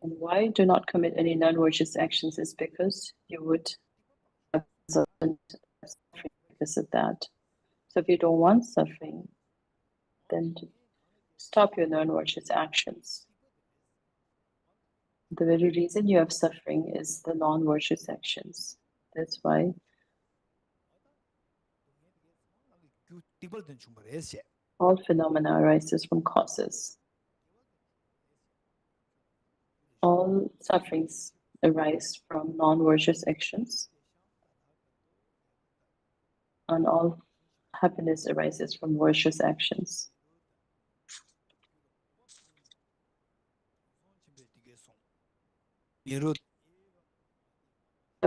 And why do not commit any non-virtuous actions is because you would have suffering because of that. So if you don't want suffering, then stop your non-virtuous actions. The very reason you have suffering is the non-virtuous actions. That's why all phenomena arises from causes. All sufferings arise from non-virtuous actions, and all happiness arises from virtuous actions. The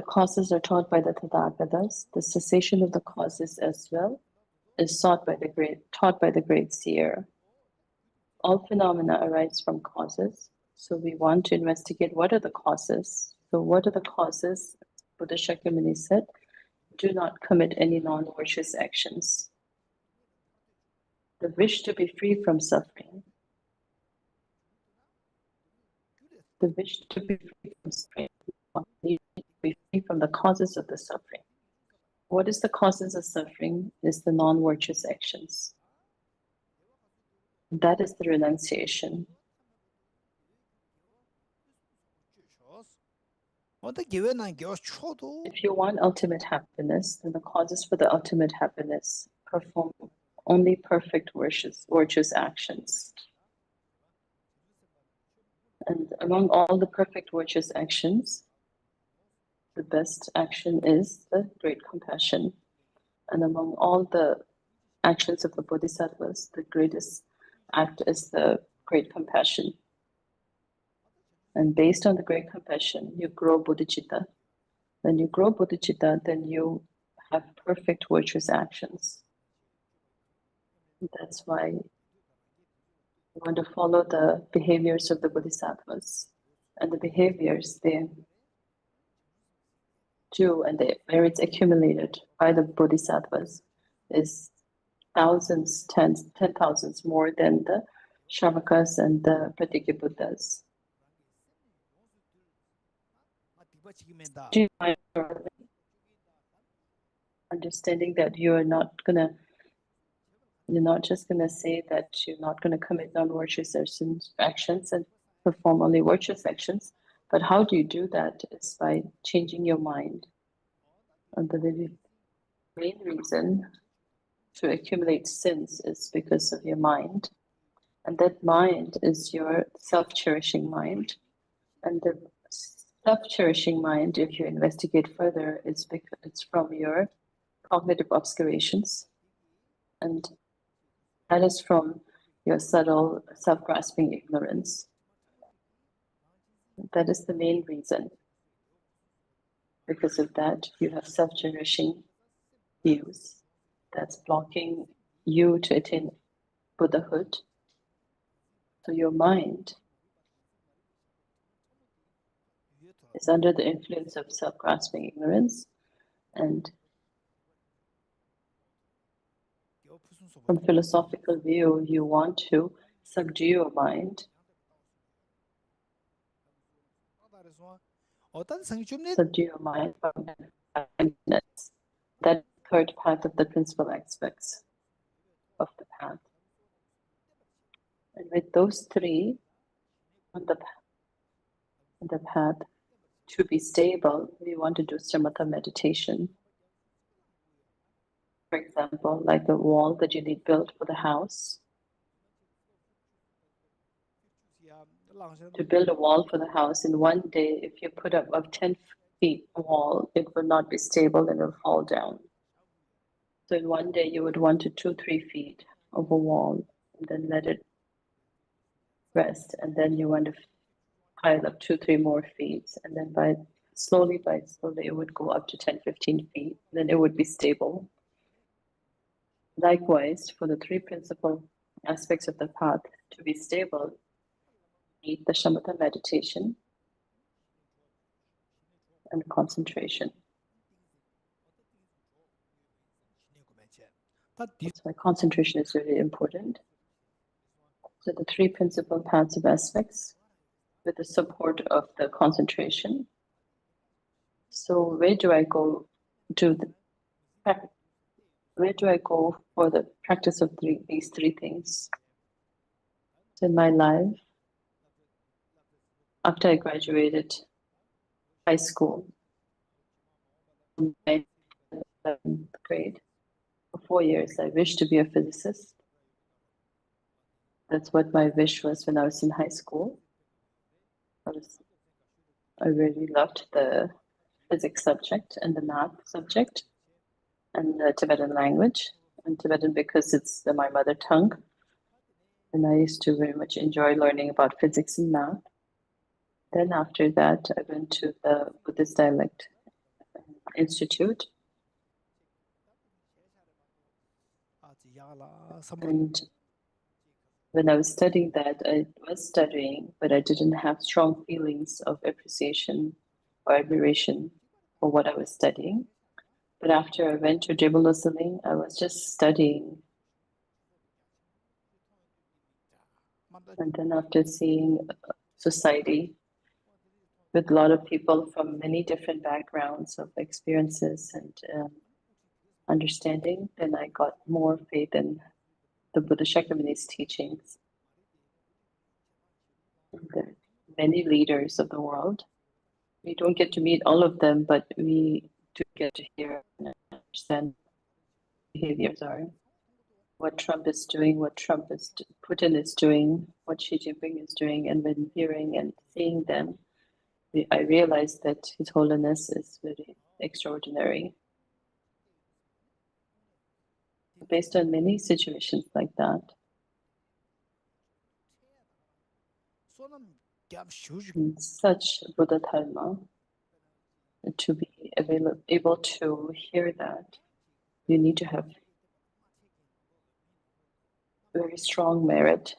causes are taught by the Tathagatas. The cessation of the causes as well is taught by the great seer. All phenomena arise from causes, So we want to investigate what are the causes. So what are the causes? Buddha Shakyamuni said, do not commit any non-virtuous actions. The wish to be free from suffering. The wish to be free from suffering. To be free from the causes of the suffering. What is the causes of suffering? Is the non-virtuous actions. That is the renunciation. If you want ultimate happiness, then the causes for the ultimate happiness: perform only perfect virtuous actions. And among all the perfect virtuous actions, the best action is the great compassion. And among all the actions of the Bodhisattvas, the greatest act is the great compassion. And based on the great compassion, you grow bodhicitta. When you grow bodhicitta, then you have perfect virtuous actions. That's why you want to follow the behaviors of the bodhisattvas. And the behaviors they do and the merits accumulated by the bodhisattvas is thousands, ten thousands more than the Shravakas and the Pratigya Buddhas. Understanding that you're not just gonna say that you're not gonna commit non-virtuous actions and perform only virtuous actions, but how do you do that? Is by changing your mind. And the very main reason to accumulate sins is because of your mind. And that mind is your self-cherishing mind. And the self-cherishing mind, if you investigate further, is because it's from your cognitive obscurations. And that is from your subtle self-grasping ignorance. That is the main reason. Because of that, you have self-cherishing views that's blocking you to attain Buddhahood. So your mind is under the influence of self-grasping ignorance, and from philosophical view, you want to subdue your mind. Subdue your mind from happiness. That third path of the principal aspects of the path. And with those three on the path, to be stable, we want to do samatha meditation. For example, like the wall that you need built for the house. To build a wall for the house in one day, if you put up a 10 feet wall, it will not be stable and it will fall down. So in one day, you would want to 2-3 feet of a wall and then let it rest. And then you want to pile up 2-3 more feet. And then by slowly, it would go up to 10-15 feet. Then it would be stable. Likewise, for the three principal aspects of the path to be stable, you need the shamatha meditation and concentration. That's why concentration is really important. So the three principal paths of aspects with the support of the concentration. So where do I go for the practice of these three things? So in my life, after I graduated high school, in my 11th grade, for 4 years, I wished to be a physicist. That's what my wish was when I was in high school. I really loved the physics subject and the math subject and the Tibetan language. And Tibetan because it's my mother tongue. And I used to very much enjoy learning about physics and math. Then after that, I went to the Buddhist Dialect Institute. And when I was studying that, I was studying, but I didn't have strong feelings of appreciation or admiration for what I was studying. But after I went to Jerusalem, I was just studying. And then after seeing society with a lot of people from many different backgrounds of experiences and understanding, then I got more faith in the Buddha Shakyamuni's teachings. There are many leaders of the world. We don't get to meet all of them, but we do get to hear and understand what behaviors are. What Trump is doing, what Putin is doing, what Xi Jinping is doing, and when hearing and seeing them, I realized that His Holiness is very extraordinary. Based on many situations like that, in such Buddha Dharma, to be able to hear that, you need to have very strong merit.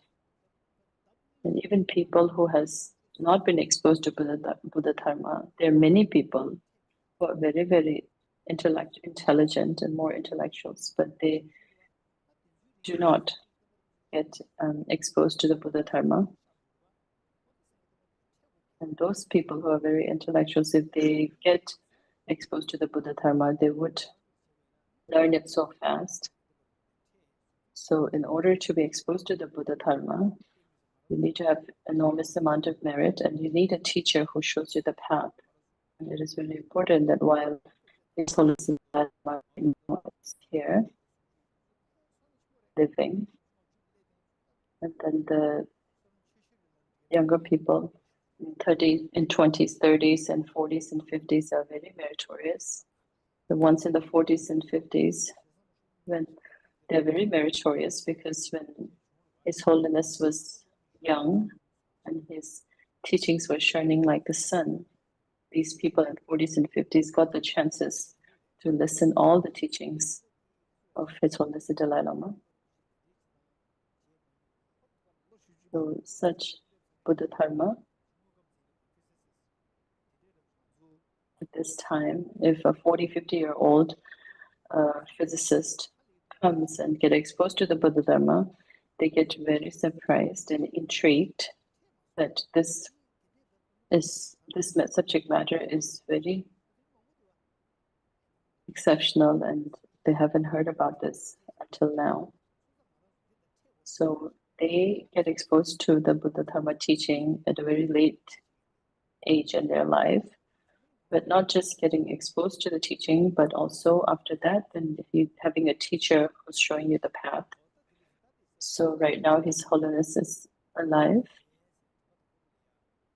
And even people who has not been exposed to Buddha Dharma, there are many people who are very, very intelligent and more intellectuals, but they do not get exposed to the Buddha Dharma. And those people who are very intellectuals, if they get exposed to the Buddha Dharma, they would learn it so fast. So in order to be exposed to the Buddha Dharma, you need to have enormous amount of merit, and you need a teacher who shows you the path. And it is really important that while His Holiness is here, living, and then the younger people in 20s, 30s, and 40s and 50s are very meritorious. The ones in the 40s and 50s, when they're very meritorious, because when His Holiness was young and his teachings were shining like the sun, these people in 40s and 50s got the chances to listen all the teachings of His Holiness the Dalai Lama. So such Buddha Dharma, at this time, if a 40, 50-year-old physicist comes and get exposed to the Buddha Dharma, they get very surprised and intrigued that this subject matter is very exceptional and they haven't heard about this until now. So they get exposed to the Buddha Dharma teaching at a very late age in their life, but not just getting exposed to the teaching, but also after that, then having a teacher who's showing you the path. So right now, His Holiness is alive.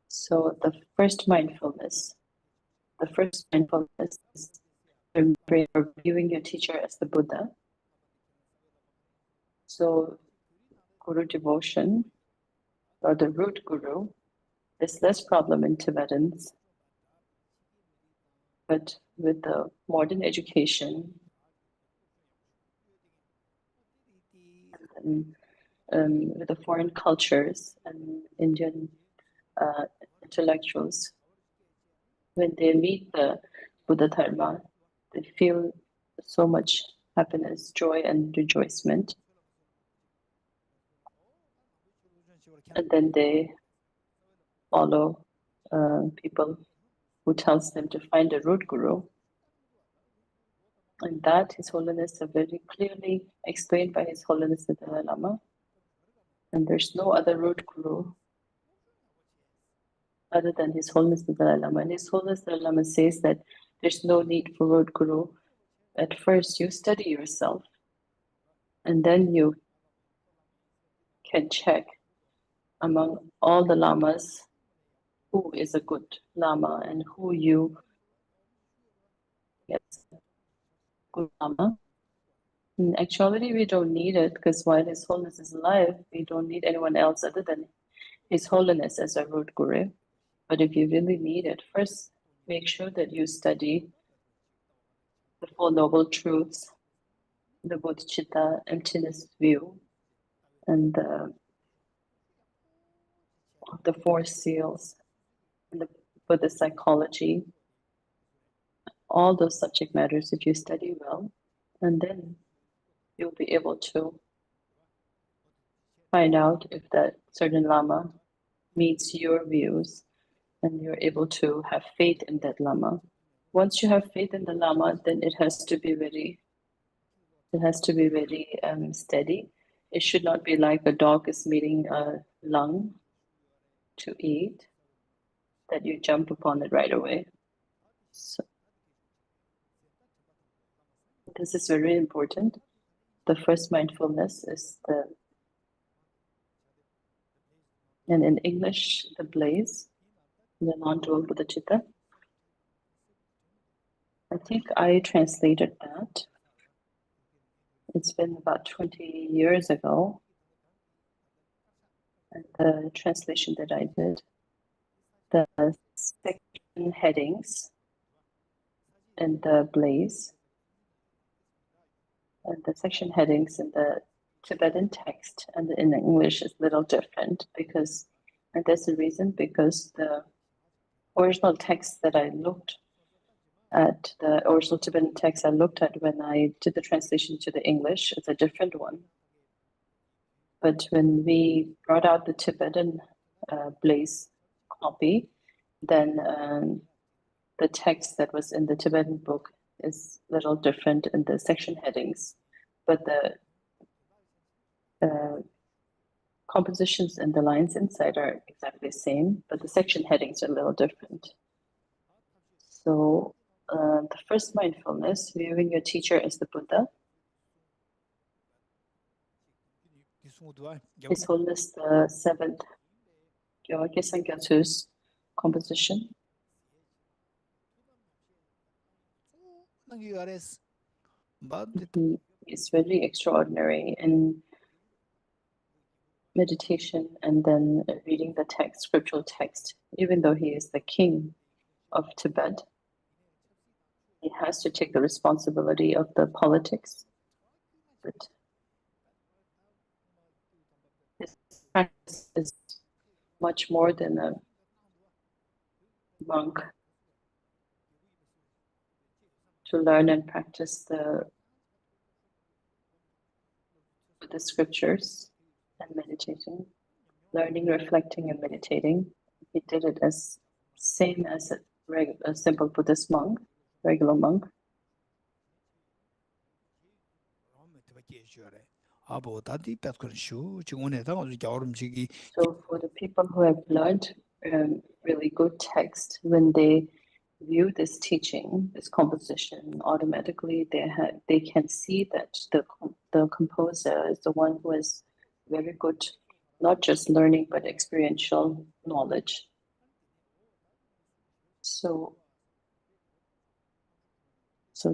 So the first mindfulness is remembering or viewing your teacher as the Buddha. So Guru devotion, or the root Guru, is less problem in Tibetans. But with the modern education and with the foreign cultures and Indian intellectuals, when they meet the Buddha Dharma, they feel so much happiness, joy, and rejoicement. And then they follow people who tells them to find a root Guru. And that His Holiness are very clearly explained by His Holiness the Dalai Lama. And there's no other root Guru other than His Holiness the Dalai Lama. And His Holiness the Dalai Lama says that there's no need for root Guru. At first, you study yourself, and then you can check among all the lamas who is a good lama and who you get good lama. In actuality, we don't need it, because while His Holiness is alive, we don't need anyone else other than His Holiness as a root Guru. But if you really need it, first make sure that you study the Four Noble Truths, the bodhicitta, emptiness view, and the the four seals, and the Buddhist psychology, all those subject matters, if you study well, and then you'll be able to find out if that certain Lama meets your views, and you're able to have faith in that Lama. Once you have faith in the Lama, then it has to be very steady. It should not be like a dog is meeting a lung to eat, that you jump upon it right away. So this is very important. The first mindfulness is and in English, the blaze, the non-dual Buddhicitta. I think I translated that. It's been about 20 years ago. And the translation that I did, the section headings in the blaze, and the section headings in the Tibetan text and in English is a little different because, and there's a reason, because the original text that I looked at, the original Tibetan text I looked at when I did the translation to the English, is a different one. But when we brought out the Tibetan blaze copy, then the text that was in the Tibetan book is a little different in the section headings, but the compositions and the lines inside are exactly the same, but the section headings are a little different. So the first mindfulness, viewing your teacher as the Buddha. His Holiness the seventh Gyalkesangyatsu's composition. He is very extraordinary in meditation and then reading the text, scriptural text. Even though he is the king of Tibet, he has to take the responsibility of the politics. But his practice is much more than a monk to learn and practice the scriptures and meditating, learning, reflecting, and meditating. He did it as same as a simple Buddhist monk, regular monk. So for the people who have learned really good text, when they view this teaching, this composition, automatically they can see that the composer is the one who has very good, not just learning, but experiential knowledge. So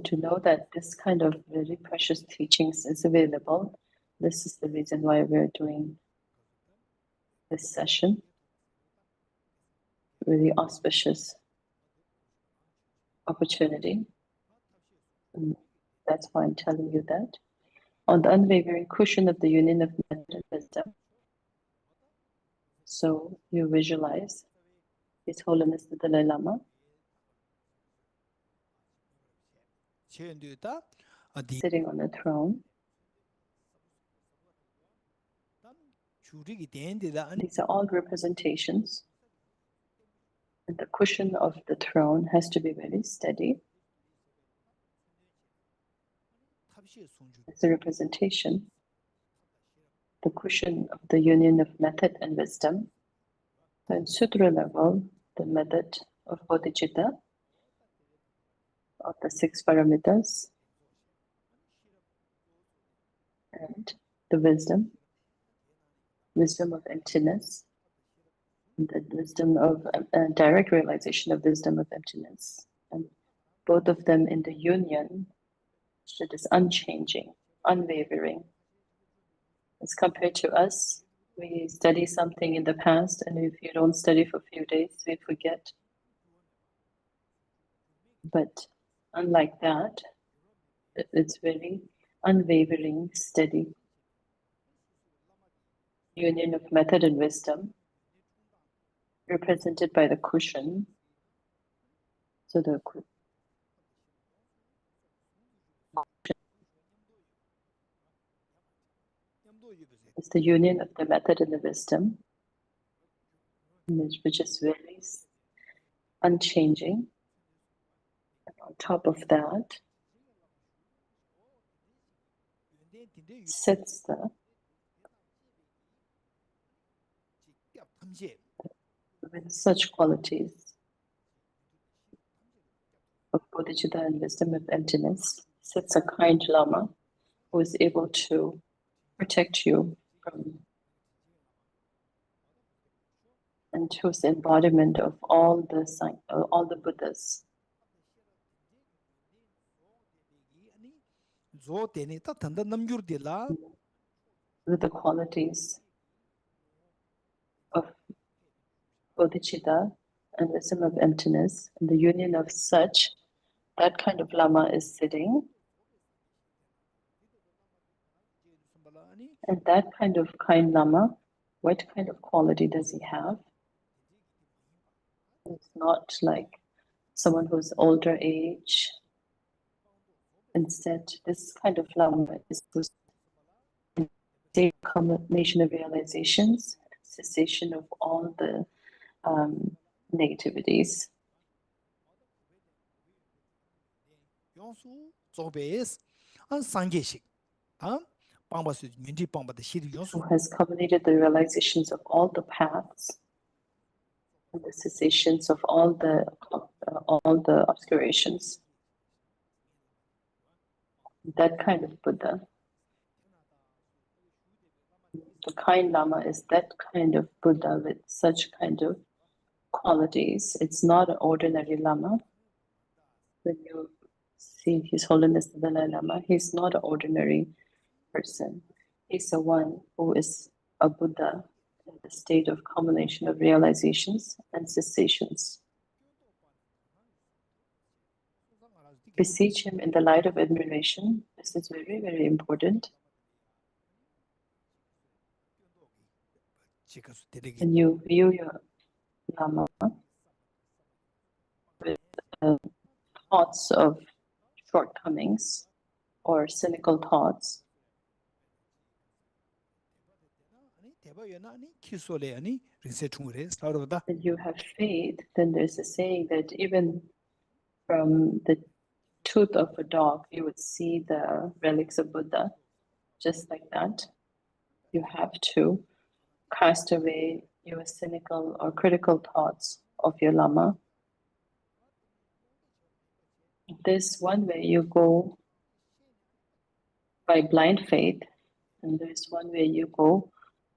to know that this kind of very precious teachings is available, this is the reason why we're doing this session. Really auspicious opportunity. And that's why I'm telling you that. On the unwavering cushion of the union of method and wisdom. So you visualize His Holiness the Dalai Lama sitting on a throne. These are all representations. And the cushion of the throne has to be very steady. It's a representation. The cushion of the union of method and wisdom. So in Sutra level, the method of bodhicitta, of the 6 paramitas, and the wisdom of emptiness, and the wisdom of direct realization of wisdom of emptiness. And both of them in the union, that is unchanging, unwavering. As compared to us, we study something in the past, and if you don't study for a few days, we forget. But unlike that, it's very unwavering, steady union of method and wisdom. represented by the cushion. So the is the union of the method and the wisdom, which is very unchanging. And on top of that sits with such qualities of bodhicitta and wisdom of emptiness, sits a kind Lama who is able to protect you from, and whose embodiment of all the Buddhas. With the qualities of bodhicitta and wisdom of emptiness, and the union of such, that kind of Lama is sitting. And that kind of kind Lama, what kind of quality does he have? It's not like someone who's older age. Instead, this kind of Lama is a combination of realizations, cessation of all the negativities. Who has culminated the realizations of all the paths and the cessations of all the obscurations. That kind of Buddha. The kind Lama is that kind of Buddha with such kind of qualities. It's not an ordinary Lama. When you see His Holiness the Dalai Lama, he's not an ordinary person. He's the one who is a Buddha in the state of culmination of realizations and cessations. Beseech him in the light of admiration. This is very, very important. When you view your Lama with thoughts of shortcomings or cynical thoughts, when you have faith, then there's a saying that even from the tooth of a dog, you would see the relics of Buddha, just like that. You have to cast away your cynical or critical thoughts of your Lama. There's one way you go by blind faith, and there's one way you go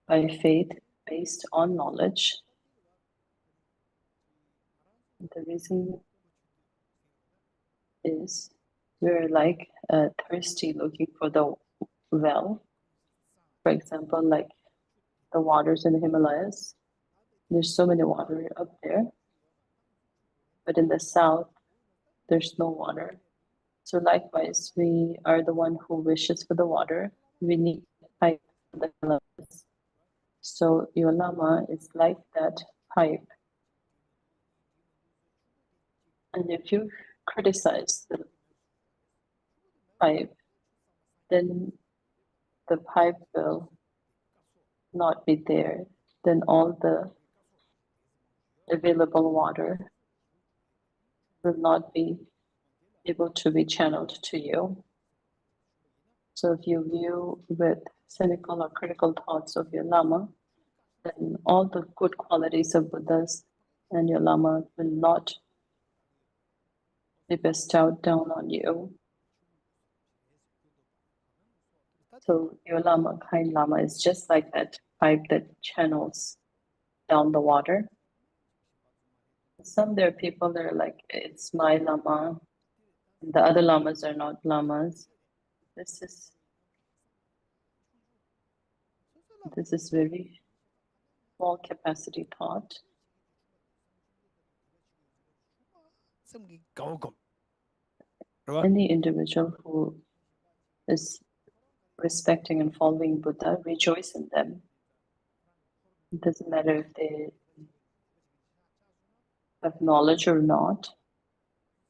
by faith based on knowledge. The reason is we're like thirsty looking for the well. For example, like the waters in the Himalayas. There's so many water up there, but in the south, there's no water. So likewise, we are the one who wishes for the water. We need pipe from the Himalayas. So your Lama is like that pipe. And if you criticize the pipe, then the pipe will not be there. Then all the available water will not be able to be channeled to you. So if you view with cynical or critical thoughts of your Lama, then all the good qualities of Buddhas and your Lama will not be bestowed down on you. So your Lama, kind Lama, is just like that pipe that channels down the water. There are people that are like, it's my Lama. The other Lamas are not Lamas. This is very small capacity thought. Any individual who is respecting and following Buddha, rejoice in them. It doesn't matter if they have knowledge or not,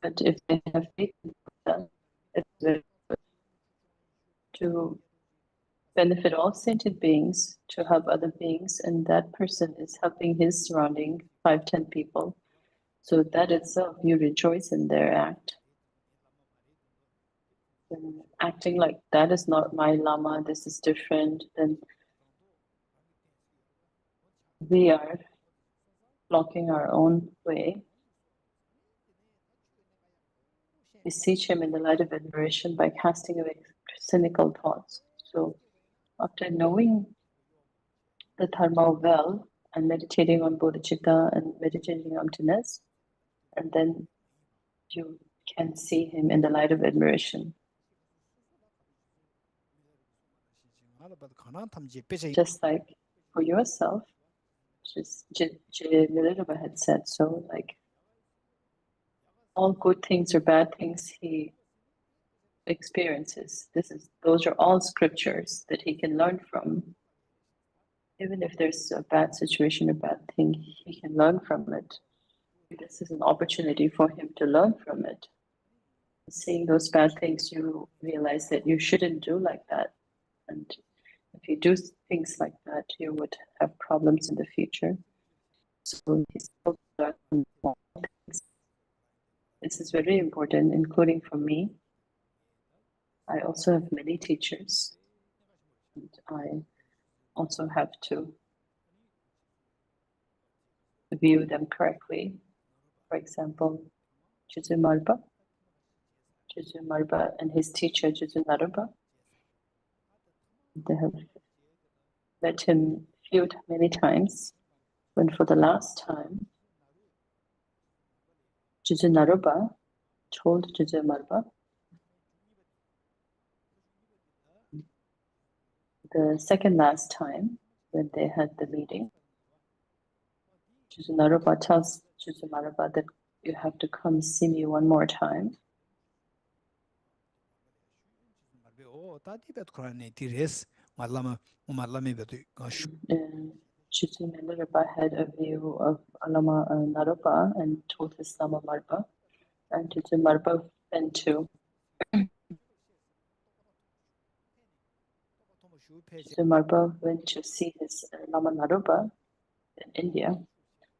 but if they have faith in Buddha, it's very good to benefit all sentient beings, to help other beings, and that person is helping his surrounding 5-10 people. So that itself, you rejoice in their act. And acting like that is not my Lama, this is different, then we are blocking our own way. Beseech him in the light of admiration by casting away cynical thoughts. So after knowing the Dharma well and meditating on bodhicitta and meditating on emptiness, and then you can see him in the light of admiration. Just like for yourself, just Milarepa had said, so like all good things or bad things he experiences, those are all scriptures that he can learn from. Even if there's a bad situation, a bad thing, he can learn from it. This is an opportunity for him to learn from it. Seeing those bad things, you realize that you shouldn't do like that. And if you do things like that, you would have problems in the future. So this is very important, including for me. I also have many teachers, and I also have to view them correctly. For example, Juzu Marpa and his teacher Juzu Narupa. They have met him many times, when for the last time, Juzu Narupa told Juzu Marpa, the second last time when they had the meeting, Juzu Narupa tells Juzu Marpa that you have to come see me one more time. Juzu Marpa had a view of Lama Narupa and told his Lama Marpa, and Juzu Marpa went to Juzu Marpa went to see his Lama Narupa in India,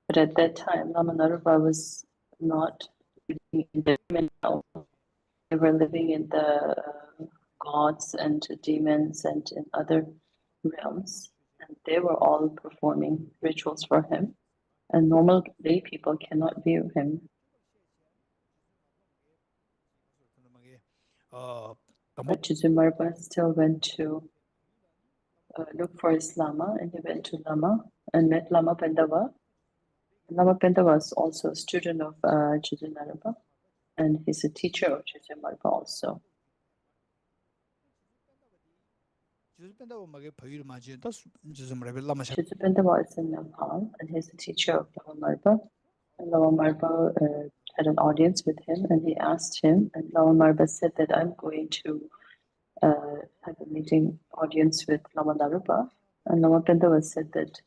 but at that time Lama Narupa was not living in the human realm. They were living in the gods and demons and in other realms, and they were all performing rituals for him, and normal lay people cannot view him. But Juzu Marpa still went to look for his Lama, and he went to Lama and met Lama Pendava. Lama Pendava was also a student of Juzu Narupa, and he's a teacher of Juzu Marpa also. Juzu Pendava is in Nepal, and he's a teacher of Lama Marpa. And Lama Marpa had an audience with him, and he asked him, and Lama Marpa said that I'm going to have a meeting audience with Lama Narupa. And Lama Pendava said that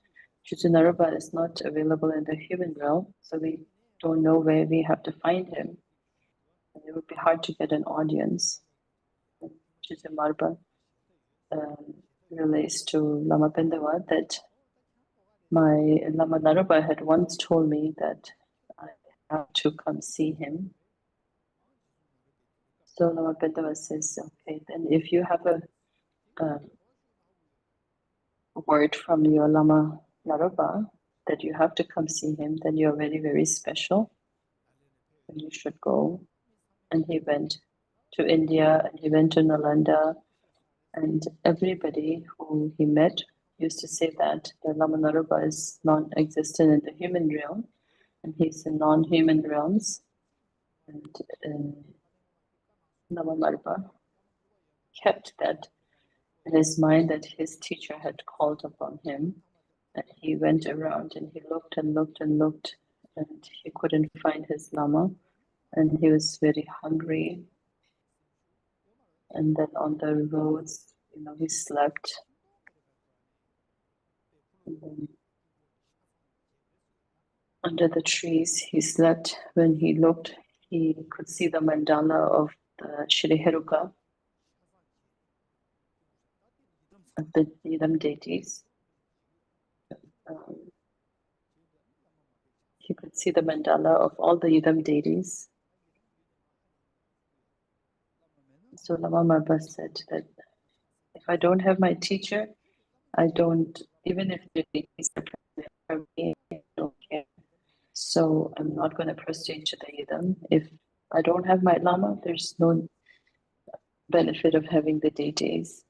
Juzu Narupa is not available in the human realm, so we don't know where we have to find him. And it would be hard to get an audience. Juzu Marpa relates to Lama Pendava that my Lama Narupa had once told me that I have to come see him. So Lama Pendava says, okay, then if you have a word from your Lama Narupa that you have to come see him, then you're very, very special and you should go. And he went to India and he went to Nalanda, and everybody who he met used to say that the Lama Narupa is non-existent in the human realm, and he's in non-human realms. And Lama Narupa kept that in his mind, that his teacher had called upon him, and he went around and he looked and looked and looked, and he couldn't find his Lama, and he was very hungry. And then on the roads, he slept. And then under the trees. He slept. When he looked, he could see the mandala of the Shriheruka, of the Yidam deities. He could see the mandala of all the Yidam deities. So Lama Marba said that if I don't have my teacher, I don't, even if the deities are present for me, I don't care. So I'm not going to proceed to the Yidam. If I don't have my Lama, there's no benefit of having the deities.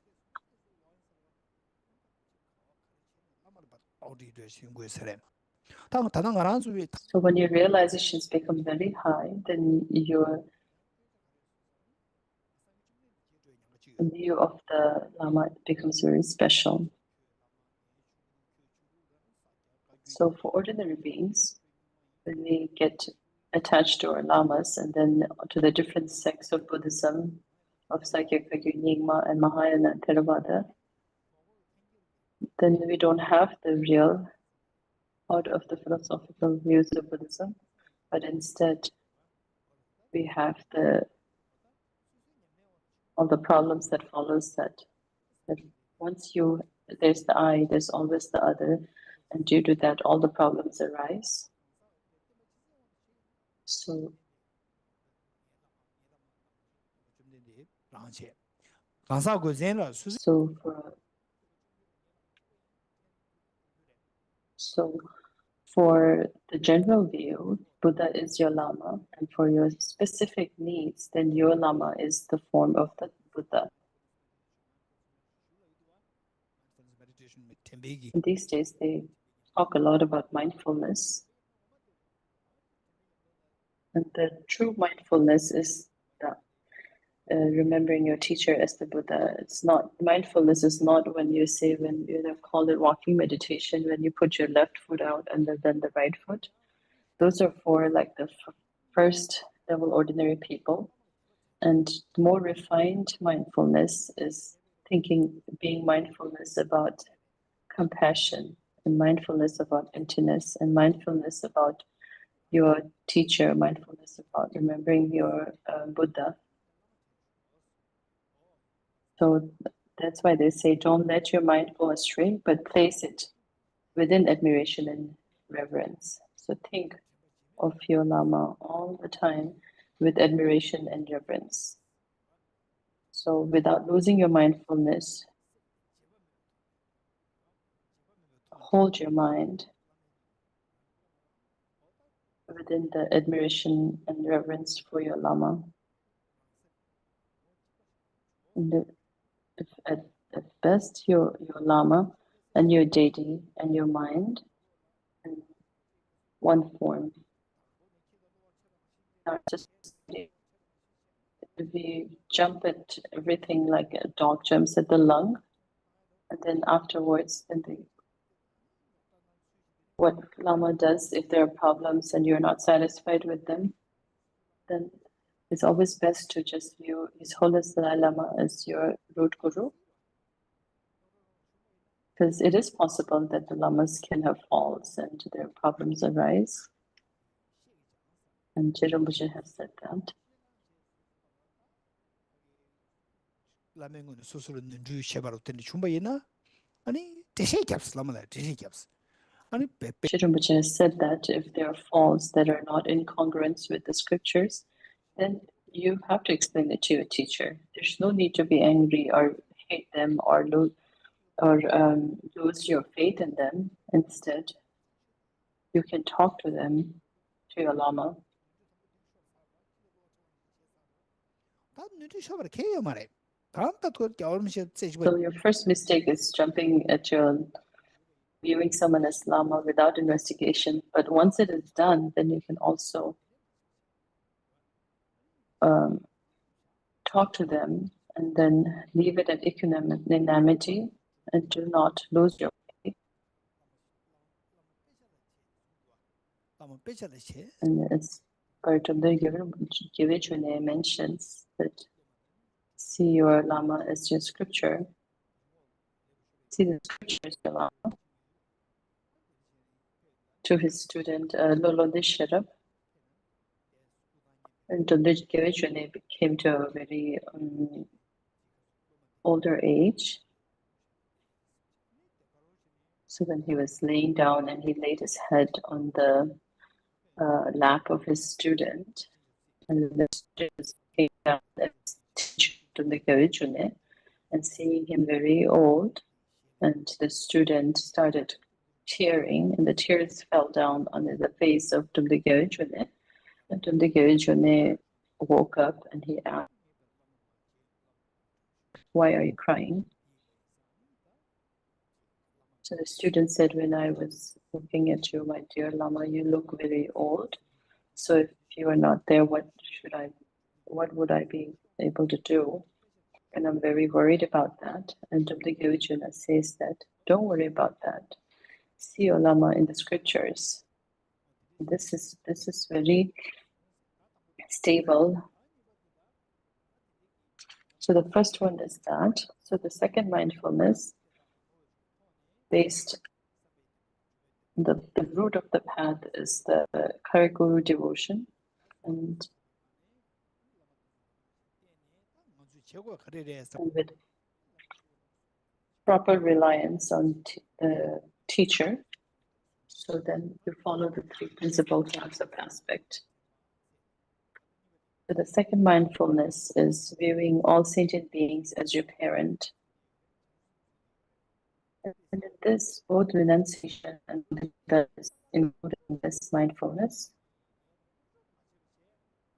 So when your realizations become very high, then your view of the Lama becomes very special. So for ordinary beings, when we get attached to our Lamas and then to the different sects of Buddhism, of Sakyaka, Nyingma, and Mahayana and Theravada, then we don't have the real out of the philosophical views of Buddhism, but instead we have all the problems that follows that once there's the I, there's always the other, and due to that all the problems arise. So for the general view, Buddha is your Lama, and for your specific needs, then your Lama is the form of the Buddha. In these days, they talk a lot about mindfulness. And the true mindfulness is remembering your teacher as the Buddha. It's not, mindfulness is not when you have called it walking meditation, when you put your left foot out and then the right foot. Those are for like the first level ordinary people. And more refined mindfulness is being mindfulness about compassion, and mindfulness about emptiness, and mindfulness about your teacher, mindfulness about remembering your Buddha. So that's why they say, don't let your mind go astray, but place it within admiration and reverence. So think of your Lama all the time with admiration and reverence. So without losing your mindfulness, hold your mind within the admiration and reverence for your Lama. And at best, your Lama and your deity and your mind in one form. Not just if we jump at everything like a dog jumps at the lung, and then afterwards, what Lama does if there are problems and you're not satisfied with them, then it's always best to just view His Holiness Dalai Lama as your root guru. Because it is possible that the Lamas can have faults and their problems arise. And Rinpoche has said that. Rinpoche has said that if there are faults that are not in congruence with the scriptures, then you have to explain it to your teacher. There's no need to be angry or hate them or lose your faith in them. Instead, you can talk to them, to your Lama. So your first mistake is jumping at viewing someone as Lama without investigation. But once it is done, then you can also talk to them and then leave it at equanimity and do not lose your faith. And as part of the Givijune mentions that see your Lama as your scripture. See the scripture as your Lama. to his student Lolo Nisharab. And Dundee came to a very older age. So then he was laying down and he laid his head on the lap of his student. And the student came down and seeing him very old, and the student started tearing, and the tears fell down on the face of Tumdegevijune. And Tumdegevijune woke up and he asked, "Why are you crying?" So the student said, "When I was looking at you, my dear Lama, you look very old. So if you are not there, what would I be able to do? And I'm very worried about that." And Tumdegevijune says that, "Don't worry about that. See your Lama in the scriptures. This is very stable." So the first one is that. So the second mindfulness, based the root of the path is the Karaguru devotion, and with proper reliance on the teacher. So then you follow the three principal types of aspect. So the second mindfulness is viewing all sentient beings as your parent. And in this, both renunciation and that is included in this mindfulness.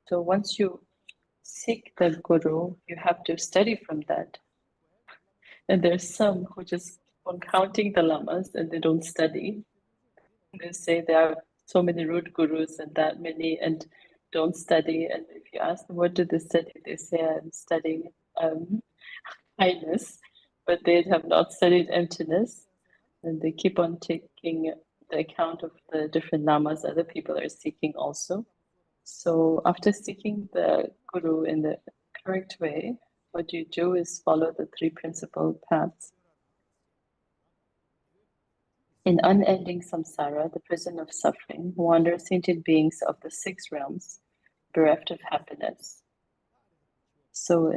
So once you seek the Guru, you have to study from that. And there's some who just keep on counting the lamas and they don't study. They say there are so many root gurus and that many and don't study. And if you ask them what do they study, they say I'm studying kindness, but they have not studied emptiness. And they keep on taking the account of the different lamas other people are seeking also. So after seeking the Guru in the correct way, what you do is follow the three principal paths. In unending samsara, the prison of suffering, wander sentient beings of the six realms, bereft of happiness. So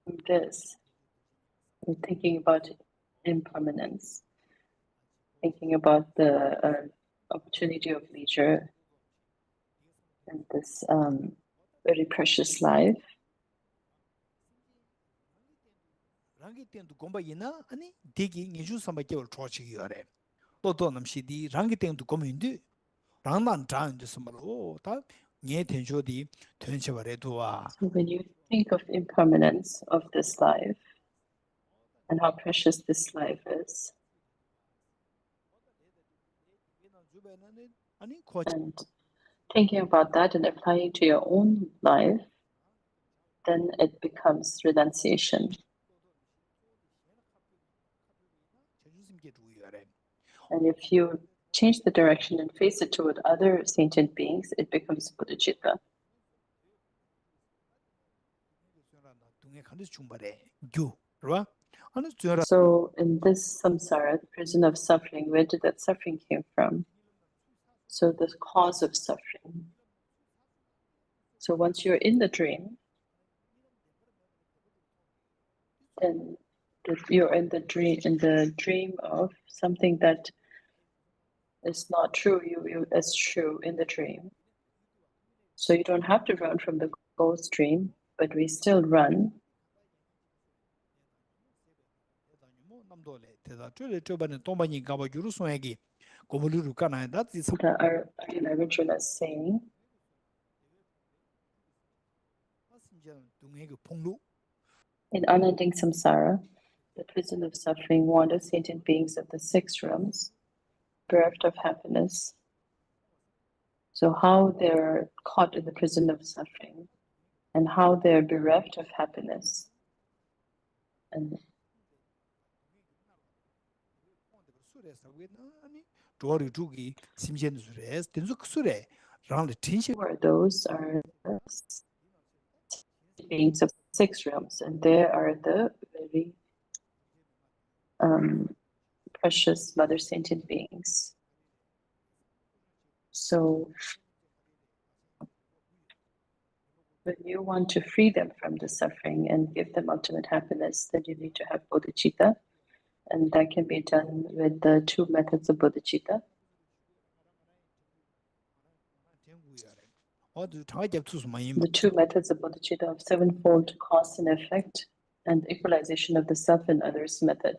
in this, we're thinking about impermanence, thinking about the opportunity of leisure and this very precious life. rangi tendu gomba ina ani degi ngishu samba kewal chochi yore to nam shi di rangi tendu gomba indu rangdan zhan indu sambalo ta nye tensho di tenche bare duwa. So when you think of impermanence of this life and how precious this life is, and thinking about that and applying to your own life, then it becomes renunciation. And if you change the direction and face it toward other sentient beings, it becomes bodhicitta. So in this samsara, the prison of suffering, where did that suffering came from? So the cause of suffering. So once you're in the dream, then you're in the dream of something that is not true, you as true in the dream. So you don't have to run from the ghost dream, but we still run. The Arjuna is saying, in unending samsara, the prison of suffering, wander sentient beings of the six realms, bereft of happiness. So how they're caught in the prison of suffering and how they're bereft of happiness. And those are the beings of six realms, and they are the very precious mother sentient beings. So when you want to free them from the suffering and give them ultimate happiness, then you need to have bodhicitta, and that can be done with the two methods of bodhicitta. The two methods of bodhicitta of sevenfold cause and effect and equalization of the self and others method.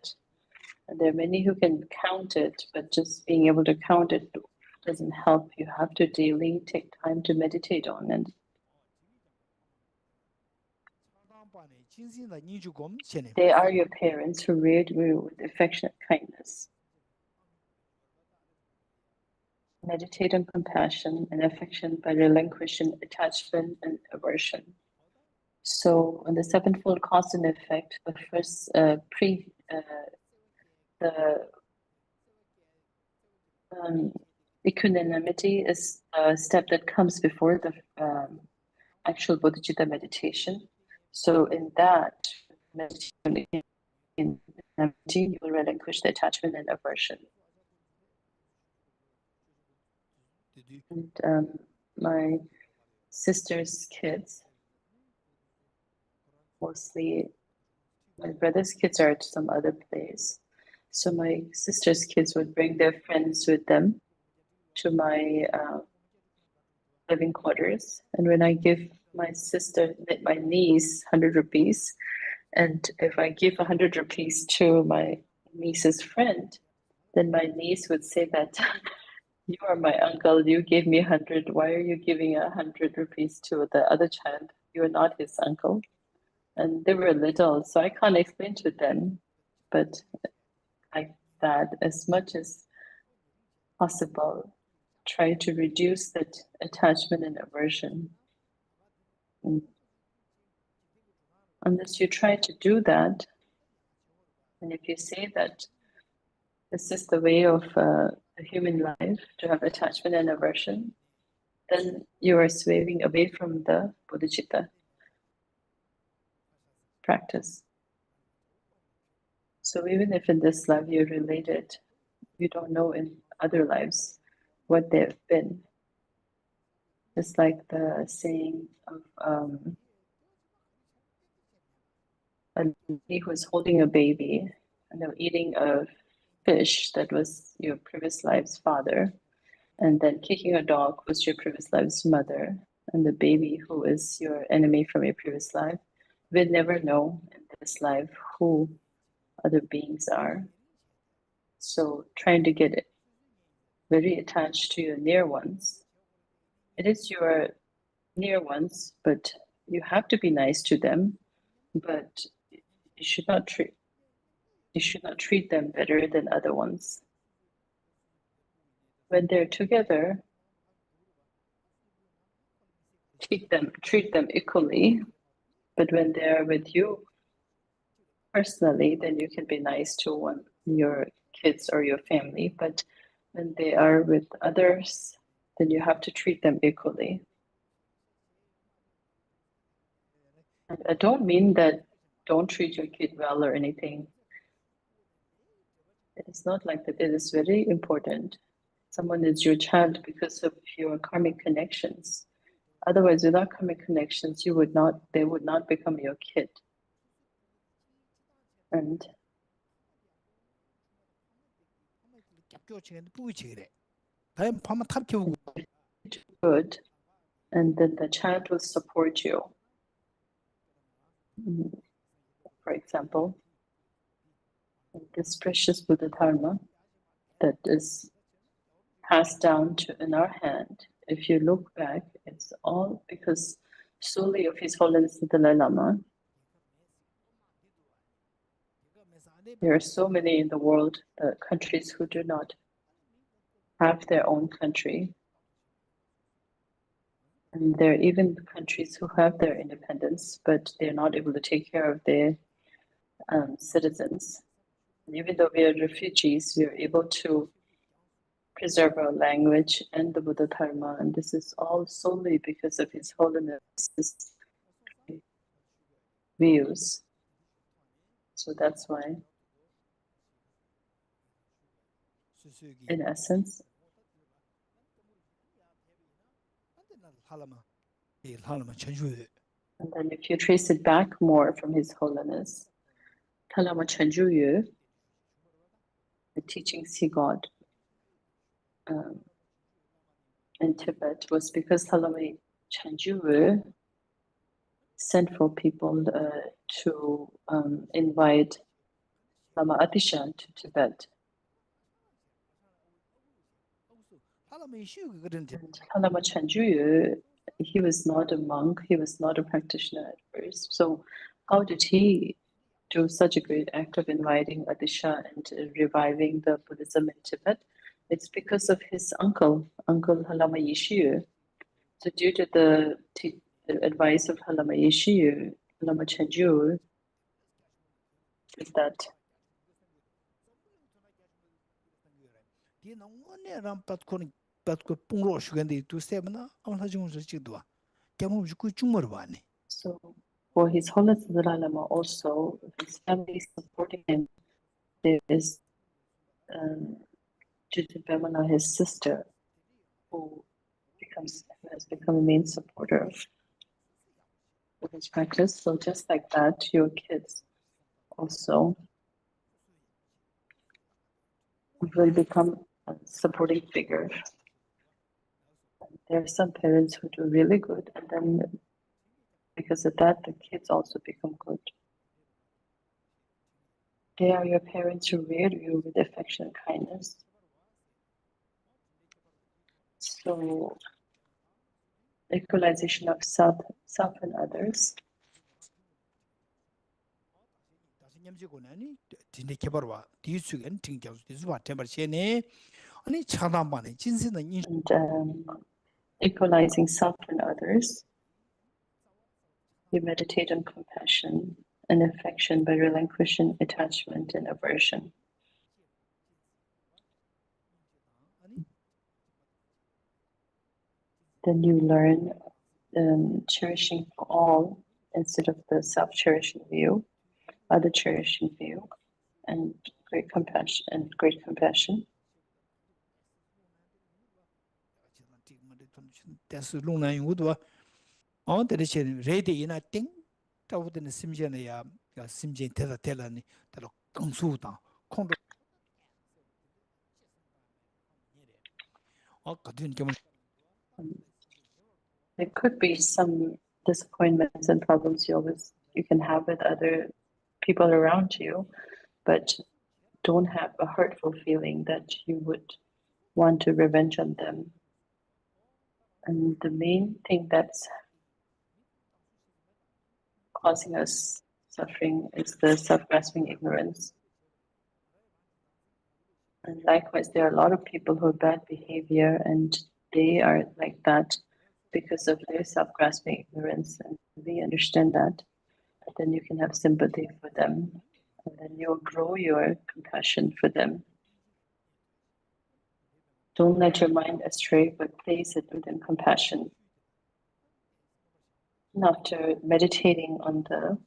And there are many who can count it, but just being able to count it doesn't help. You have to daily take time to meditate on it. They are your parents who reared you with affectionate kindness. Meditate on compassion and affection by relinquishing attachment and aversion. So, on the sevenfold cause and effect, the first the equanimity is a step that comes before the actual bodhicitta meditation. So, in that meditation, in equanimity, you will relinquish the attachment and aversion. And my sister's kids, mostly my brother's kids are at some other place. So my sister's kids would bring their friends with them to my living quarters. And when I give my niece 100 rupees, and if I give 100 rupees to my niece's friend, then my niece would say that you are my uncle, you gave me 100, why are you giving 100 rupees to the other child? You are not his uncle. And they were little, so I can't explain to them, but like that, as much as possible, try to reduce that attachment and aversion. And unless you try to do that, and if you say that this is the way of a human life, to have attachment and aversion, then you are swerving away from the bodhicitta practice. So even if in this life you're related, you don't know in other lives what they've been. It's like the saying of a lady who was holding a baby and they were eating a fish that was your previous life's father, and then kicking a dog was your previous life's mother, and the baby who is your enemy from your previous life. We'll never know in this life who other beings are. So trying to get very attached to your near ones. It is your near ones, but you have to be nice to them, but you should not treat them better than other ones. When they're together, treat them equally, but when they're with you personally, then you can be nice to your kids or your family, but when they are with others, then you have to treat them equally. And I don't mean that don't treat your kid well or anything. It is not like that. It is very important. Someone is your child because of your karmic connections. Otherwise, without karmic connections, they would not become your kid. And good, and then the child will support you. For example, this precious Buddha Dharma that is passed down in our hand, if you look back, it's all because solely of His Holiness the Dalai Lama. There are so many in the world, the countries who do not have their own country. And there are even countries who have their independence, but they're not able to take care of their citizens. And even though we are refugees, we are able to preserve our language and the Buddha Dharma. And this is all solely because of His Holiness's views. So that's why, in essence, And then if you trace it back more from His Holiness, Lama Chanjuyu, the teachings he got in Tibet was because Lama Chanjuyu sent for people to invite Lama Atishan to Tibet. And Lama Chanjuyu, he was not a monk, he was not a practitioner at first. So how did he do such a great act of inviting Atisha and reviving the Buddhism in Tibet? It's because of his uncle Lama Yeshiyu. So due to the advice of Lama Yeshiyu, Lama Chanjuyu is that so for His Holiness the Dalai Lama also, his family supporting him. There is Jitapamana, his sister, who has become a main supporter of his practice. So just like that, your kids also will become a supporting figure. There are some parents who do really good, and then because of that, the kids also become good. They are your parents who reared you with affection and kindness. So, equalization of self and others. And equalizing self and others, you meditate on compassion and affection by relinquishing attachment and aversion. Then you learn cherishing for all instead of the self-cherishing view, other cherishing view, and great compassion. There could be some disappointments and problems you can have with other people around you, but don't have a hurtful feeling that you would want to revenge on them. And the main thing that's causing us suffering is the self-grasping ignorance. And likewise, there are a lot of people who have bad behavior, and they are like that because of their self-grasping ignorance. And we understand that. And then you can have sympathy for them, and then you'll grow your compassion for them. Don't let your mind astray, but place it within compassion. And after meditating on the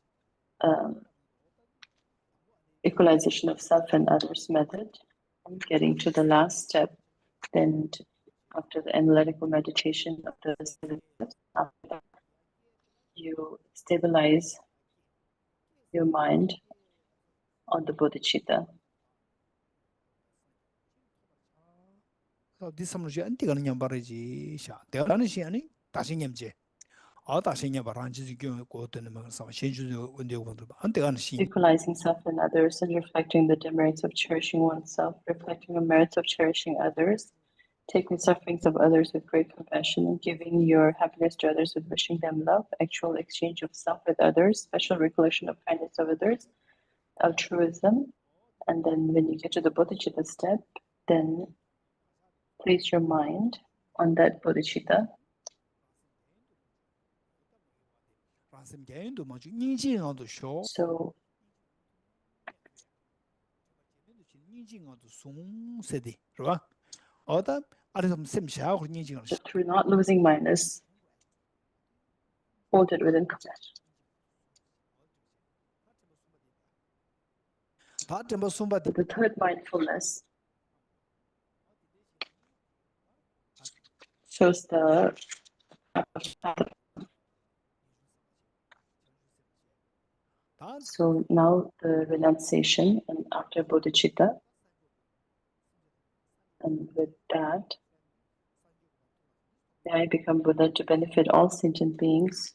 equalization of self and others method, and getting to the last step, then after the analytical meditation of the steps, after that, you stabilize your mind on the bodhicitta. So this samloji anti kan nyam baraji sha. De dan shi ani ta shin nyamje. A ta shin nyam baran ji gyo ko den ma sa shin ju wonde ko ba. Anti kan shi. Equalizing self and others and reflecting the demerits of cherishing oneself, reflecting the merits of cherishing others, taking sufferings of others with great compassion, and giving your happiness to others with wishing them love, actual exchange of self with others, special recollection of kindness of others, altruism. And then when you get to the bodhicitta step, then place your mind on that bodhicitta. So through not losing mindness, hold it within compassion. The third mindfulness shows the So now the renunciation and after bodhicitta, and with that, may I become Buddha to benefit all sentient beings.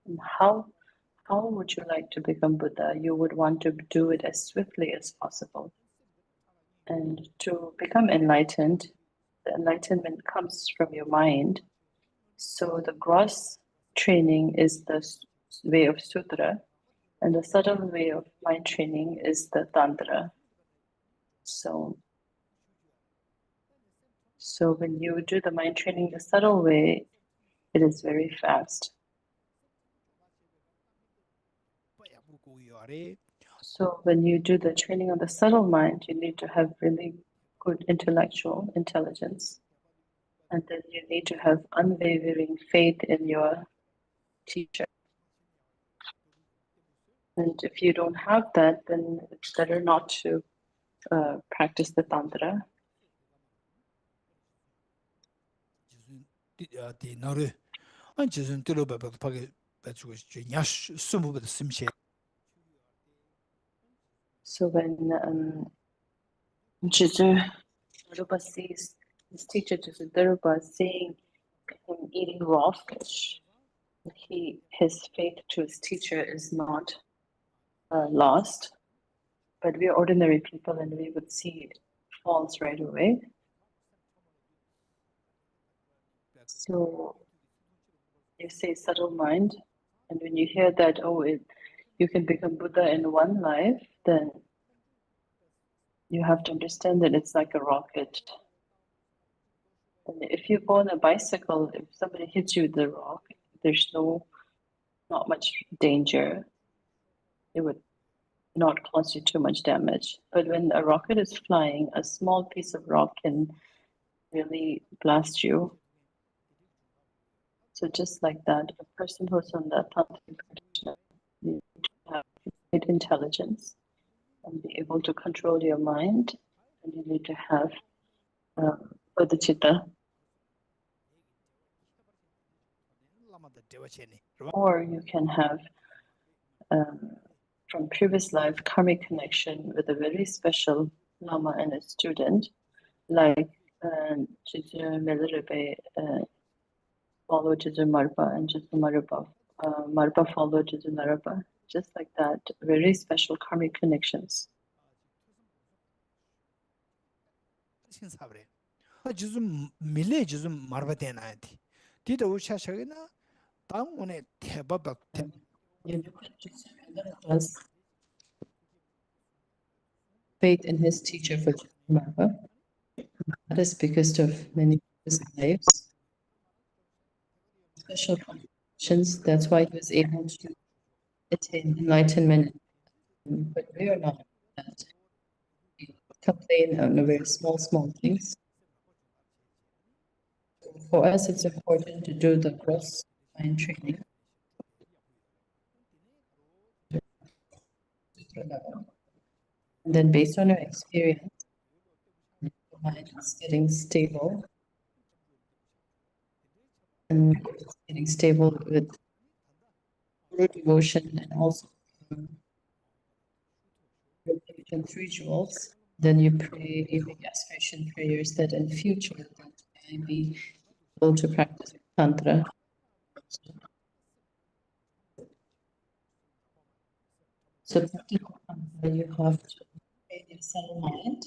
And how would you like to become Buddha? You would want to do it as swiftly as possible. And to become enlightened, the enlightenment comes from your mind. So the gross training is the way of sutra, and the subtle way of mind training is the tantra. So when you do the mind training the subtle way, it is very fast. So when you do the training of the subtle mind, you need to have really good intellectual intelligence. And then you need to have unwavering faith in your teacher. And if you don't have that, then it's better not to practice the tantra. So when Jizu Rupa sees his teacher Jizu Rupa seeing him eating raw fish, his faith to his teacher is not lost. But we are ordinary people and we would see it falls right away. So you say subtle mind, and when you hear that, you can become Buddha in one life, then you have to understand that it's like a rocket. And if you go on a bicycle, if somebody hits you with the rock, there's not much danger. It would not cause you too much damage. But when a rocket is flying, a small piece of rock can really blast you. So just like that, a person who's on the tantric practitioner needs to have great intelligence and be able to control your mind, and you need to have bodhicitta. Or you can have from previous life karmic connection with a very special Lama and a student, like Jizu Melirebe followed Jizu Marpa and Jizu Marpa followed Jizu Narapa. Just like that, very special karmic connections. Faith in his teacher for Marpa. That is because of many his lives, special conditions. That's why he was able to attain enlightenment. But we are not that. We complain on very small things. For us, it's important to do the gross mind training. And then based on our experience, the mind is getting stable. And it's getting stable with devotion and also rituals. Then you pray, you make aspiration prayers that in future that I be able to practice Tantra. So practical Tantra, you have to train your subtle mind.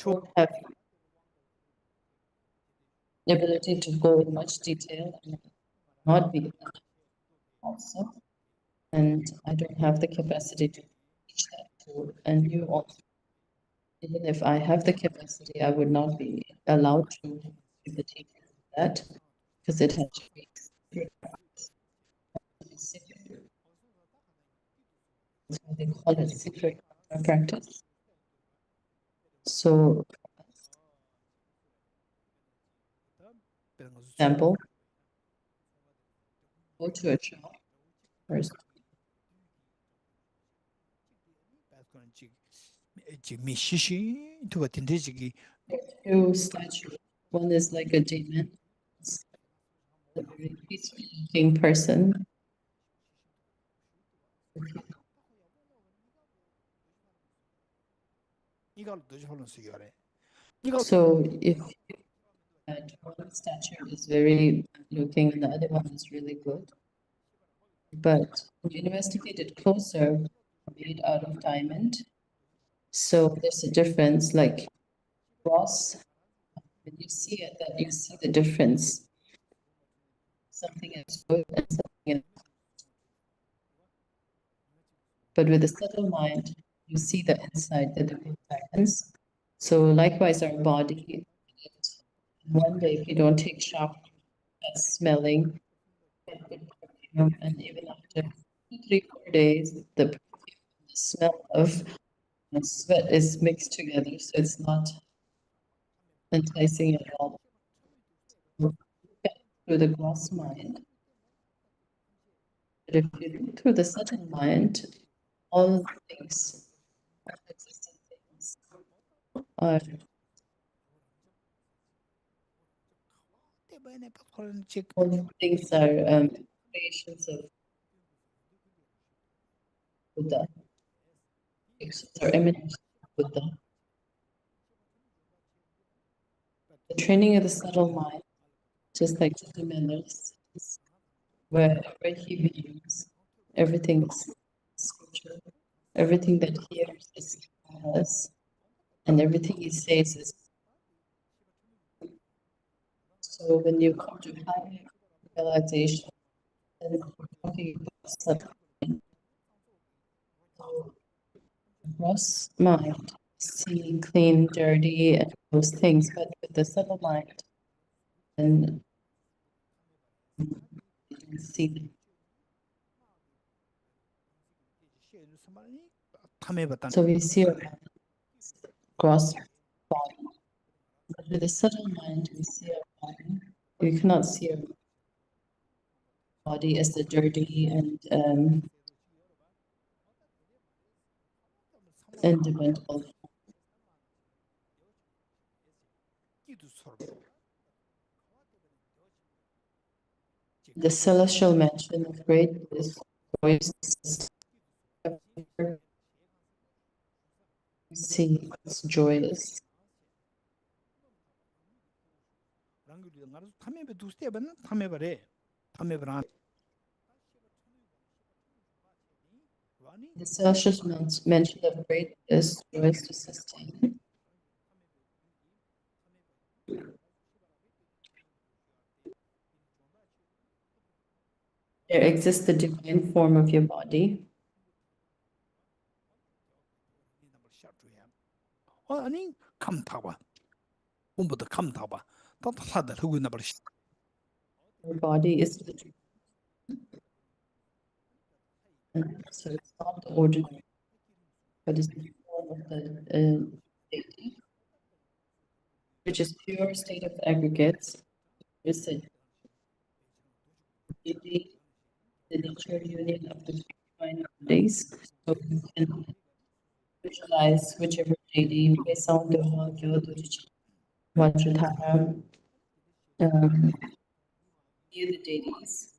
Don't have the ability to go in much detail and not be also. And I don't have the capacity to teach that too. And you also, even if I have the capacity, I would not be allowed to give the teaching that because it has to be secret. That's why they call it secret practice. So, example, go to a shop first. two statues. One is like a demon, it's a very peaceful looking person. 이걸 도저히 쓰기래. So if that one statue is very bad looking and the other one is really good, but when you investigate it closer, made out of diamond. So there's a difference, like cross, when you see it, that you see the difference. Something is good and something is. But with a subtle mind, you see the inside, the different patterns. So likewise, our body, one day if you don't take sharp smelling, and even after 2, 3, 4 days, the smell of sweat is mixed together, so it's not enticing at all. Through the gross mind. But if you look through the subtle mind, all things, all existing things, are all things are creations of Buddha, creations or emanations of Buddha. The training of the subtle mind, just like the manners, wherever he views, everything is scripture, everything that he hears is us, and everything he says is. So when you come to higher realization, and we're talking about subtle mind, so gross mind, see clean, dirty, and those things, but with the subtle mind, and you can see them. So we see our gross body, but with the subtle mind, we see our body. We cannot see our body as the dirty and individual. The celestial mansion of great bliss, joyous, see it's joyous. The celestial mansion of great bliss, joyous to sustain. There exists the divine form of your body. 아니 감타봐. 본부터 감타봐. 또 하다 하고 있나 봐. Your body is the so it's not the ordinary, but it's the form of the deity, which is pure state of aggregates. It's a deity, the nature union of the divine bodies. So you can visualize whichever deity, Vajradhara, near the deities.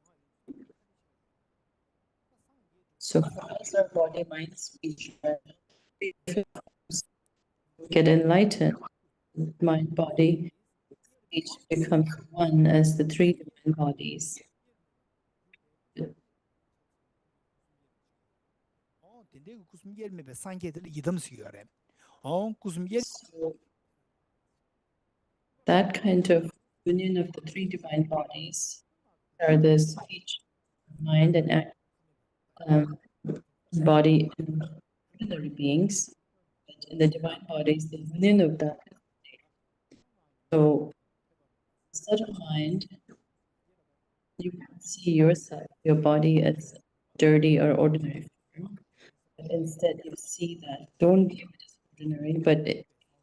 So for us, our body, mind, speech, get enlightened. Mind, body, speech becomes one as the three divine bodies. So that kind of union of the three divine bodies are the speech, mind, and act, body in ordinary beings. But in the divine bodies, the union of that. So, subtle mind, you can see yourself, your body as dirty or ordinary form. But instead, you see that, don't view it as ordinary, but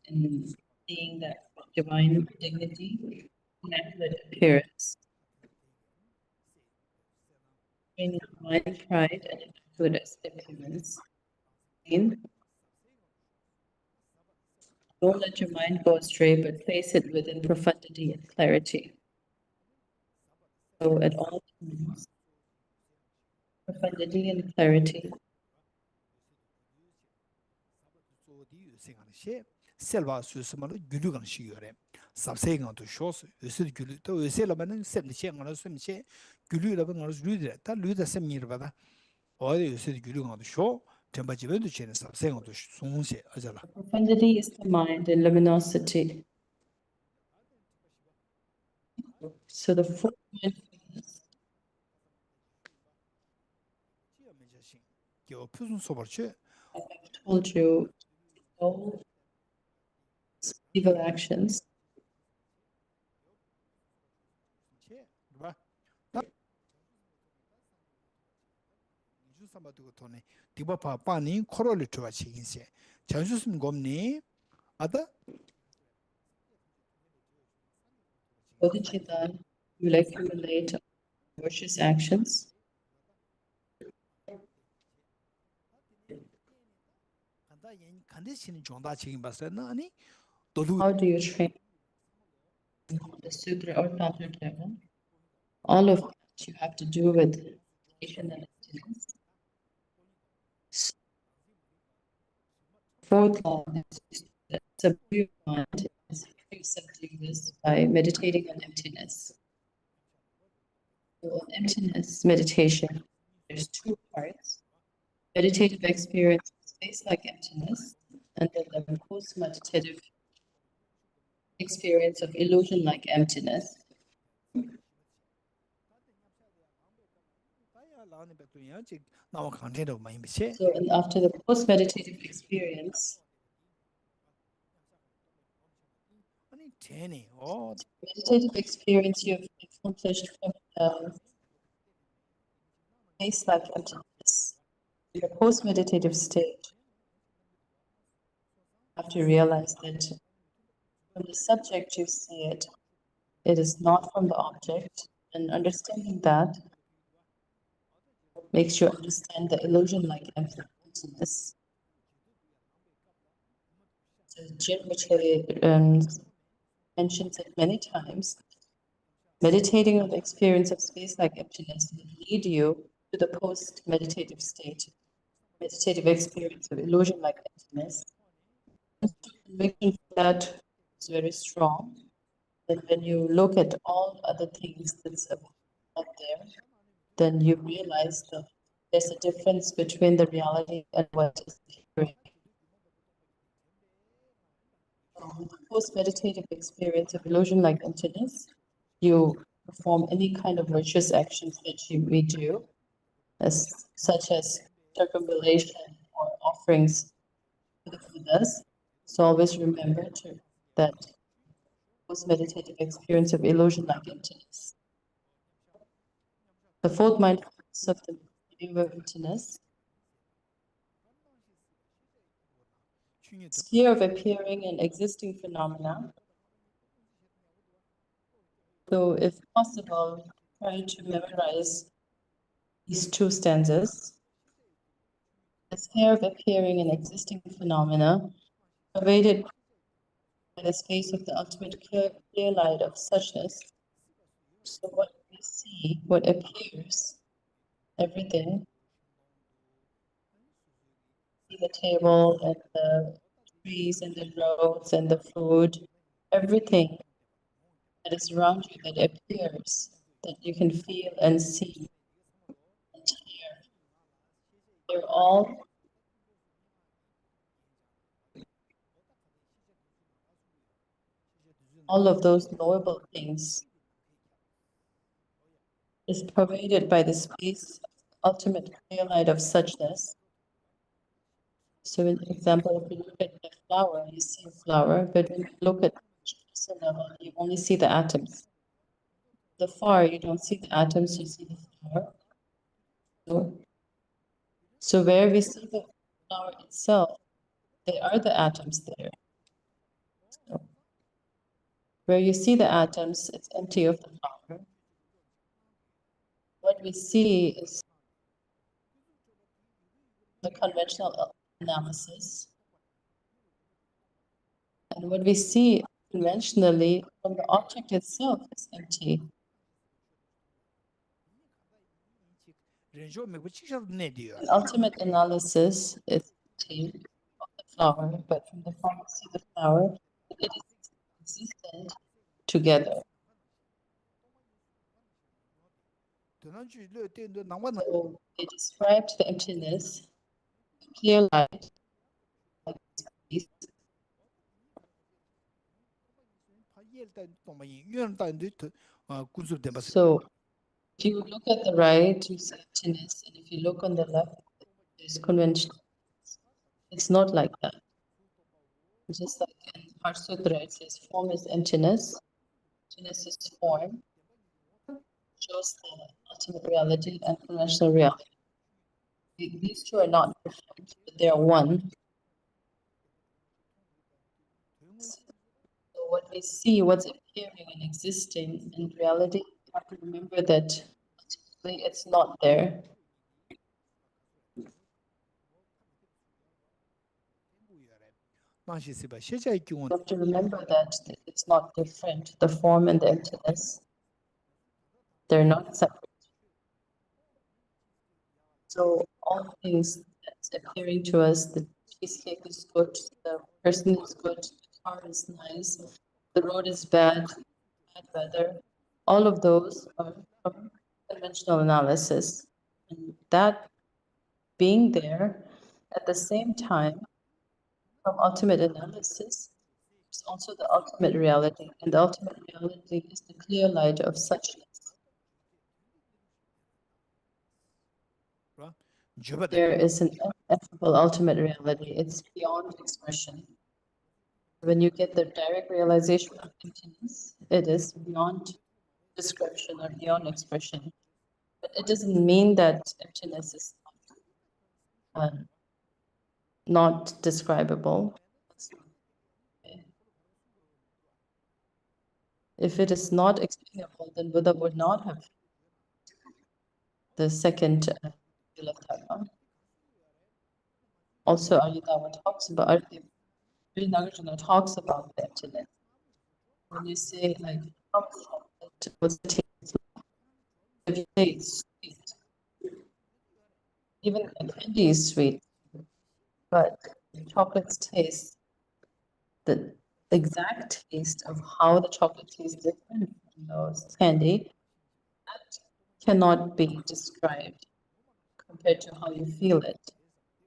in seeing that divine dignity, immaculate appearance, in mind, pride, and immaculate appearance. In Don't let your mind go astray, but place it within profundity and clarity. So at all times, profundity and clarity. selva su sima lo gyulu gan shi yore sabse gan to shos öse gyulu to öse la ban sem che ngana sem che gyulu la ban lu de ta lu da sem mir ba da o de öse gyulu gan to sho temba jibe do chen sabse gan to sung se ajala Profundity is the mind and luminosity. So the fourth mindfulness yo puzun sobar che told you all evil actions. ba ta ju samba to ne diba pa ni khoro le to chi yin se jansu sum gom ni ada Bodhicitta will accumulate virtuous actions. How do you train the sutra or tantra level? All of that you have to do with meditation and emptiness. Fourth law is to subdue your mind. Is how you subdue this by meditating on emptiness. So on emptiness meditation, there's two parts. Meditative experience, space like emptiness, and then the post-meditative experience of illusion like emptiness. So, and after the post-meditative experience, meditative experience you have accomplished from space like emptiness. In the post-meditative state, you have to realize that from the subject you see it, it is not from the object, and understanding that makes you understand the illusion like emptiness. So Jim Michele mentions it many times. Meditating on the experience of space like emptiness will lead you to the post-meditative state, meditative experience of illusion like emptiness. Conviction for that is very strong. Then when you look at all other things that's out there, then you realize that there's a difference between the reality and what is appearing. With the post-meditative experience of illusion like emptiness, you perform any kind of virtuous actions that we do, such as circumambulation or offerings to the Buddhas. So always remember that post-meditative experience of illusion like emptiness. The fourth mindfulness of the view of emptiness, sphere of appearing and existing phenomena. So if possible, try to memorize these two stanzas. The sphere of appearing and existing phenomena, pervaded by the space of the ultimate clear light of suchness. So what we see, what appears, everything, see the table and the trees and the roads and the food, everything that is around you that appears, that you can feel and see and hear, they're all of those knowable things is pervaded by the space of ultimate clear light of suchness. So, in example, if you look at the flower, you see a flower, but when you look at the level, you only see the atoms. The far, you don't see the atoms, you see the flower. So where we see the flower itself, they are the atoms there. So where you see the atoms, it's empty of the flower. What we see is the conventional analysis And what we see conventionally from the object itself is empty. In ultimate analysis, it's empty of the flower, but from the form we see the flower, it is existent together. So they described the emptiness, clear light, like space. So if you look at the right, you see emptiness, and if you look on the left, there's convention. It's not like that. Just like in Heart Sutra, it says form is emptiness, emptiness is form, shows the ultimate reality and conventional reality. These two are not different, but they are one. So what we see, what's appearing and existing in reality, you have to remember that ultimately it's not there. You have to remember that it's not different. The form and the emptiness, they're not separate. So all things that's appearing to us, the cheesecake is good, the person is good, the car is nice, the road is bad weather, all of those are from conventional analysis. And that being there at the same time from ultimate analysis is also the ultimate reality. And the ultimate reality is the clear light of suchness. There is an ineffable ultimate reality. It's beyond expression. When you get the direct realization of emptiness, it is beyond description or beyond expression. But it doesn't mean that emptiness is not describable. If it is not explainable, then Buddha would not have the second wheel of Dharma. Also, Ayutthaya talks about, Nagarjuna talks about the emptiness. When you say, like, how much chocolate was the taste like? If you say it's sweet, even candy is sweet, but chocolate's taste, the exact taste of how the chocolate tastes different from those candy, that cannot be described compared to how you feel it,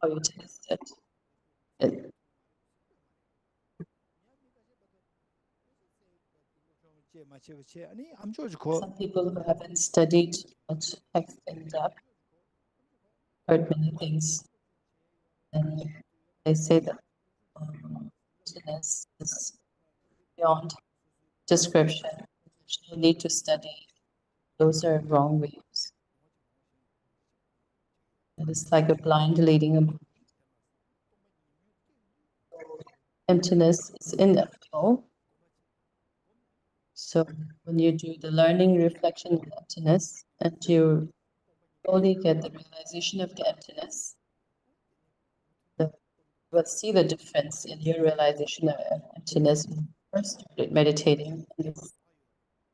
how you taste it. Some people who haven't studied much text in depth heard many things, and they say that emptiness is beyond description. There's no need to study. Those are wrong views. It is like a blind leading a blind. Emptiness is inevitable. So when you do the learning, reflection, and emptiness, and you slowly get the realization of the emptiness, you will see the difference in your realization of emptiness when you first started meditating. And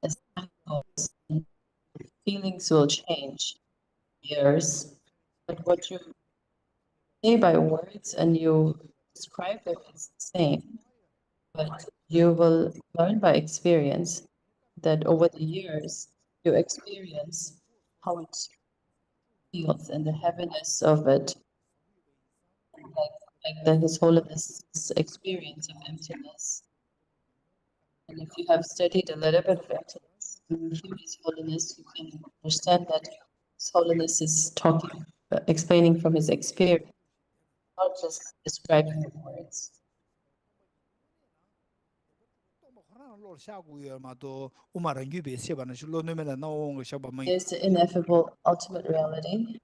as time goes, feelings will change years, but what you say by words and you describe it is the same. But you will learn by experience that over the years you experience how it feels and the heaviness of it, like His Holiness experience of emptiness. And if you have studied a little bit of emptiness and hear His Holiness, you can understand that His Holiness is talking, explaining from his experience, not just describing in words. There's the ineffable ultimate reality,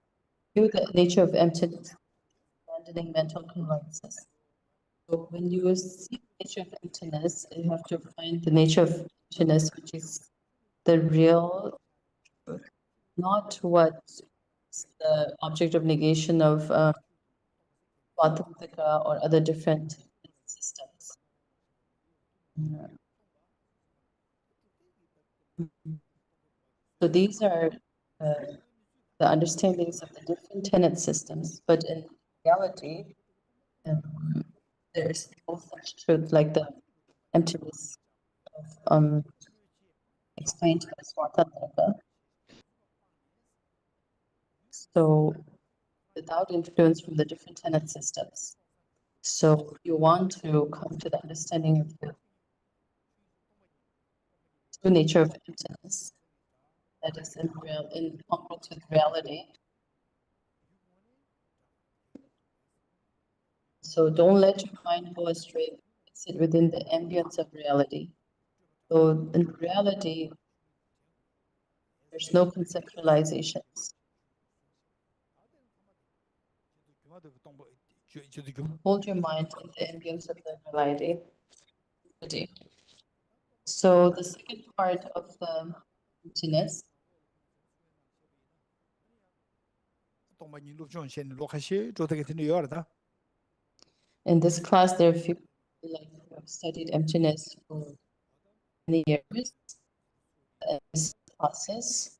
the nature of emptiness, abandoning mental conveniences. So when you see the nature of emptiness, you have to find the nature of emptiness, which is the real, not what is the object of negation of Vatamtika or other different systems. So these are the understandings of the different tenet systems, but in reality, there's no such truth like the emptiness of explained by Swatantraka. So without influence from the different tenet systems. So you want to come to the understanding of the true nature of emptiness that is in congruence with reality. So don't let your mind go astray. Sit within the ambience of reality. So in reality, there's no conceptualizations. Hold your mind in the ambience of the reality. So the second part of the emptiness, in this class, there are few people like who have studied emptiness for many years. In this process,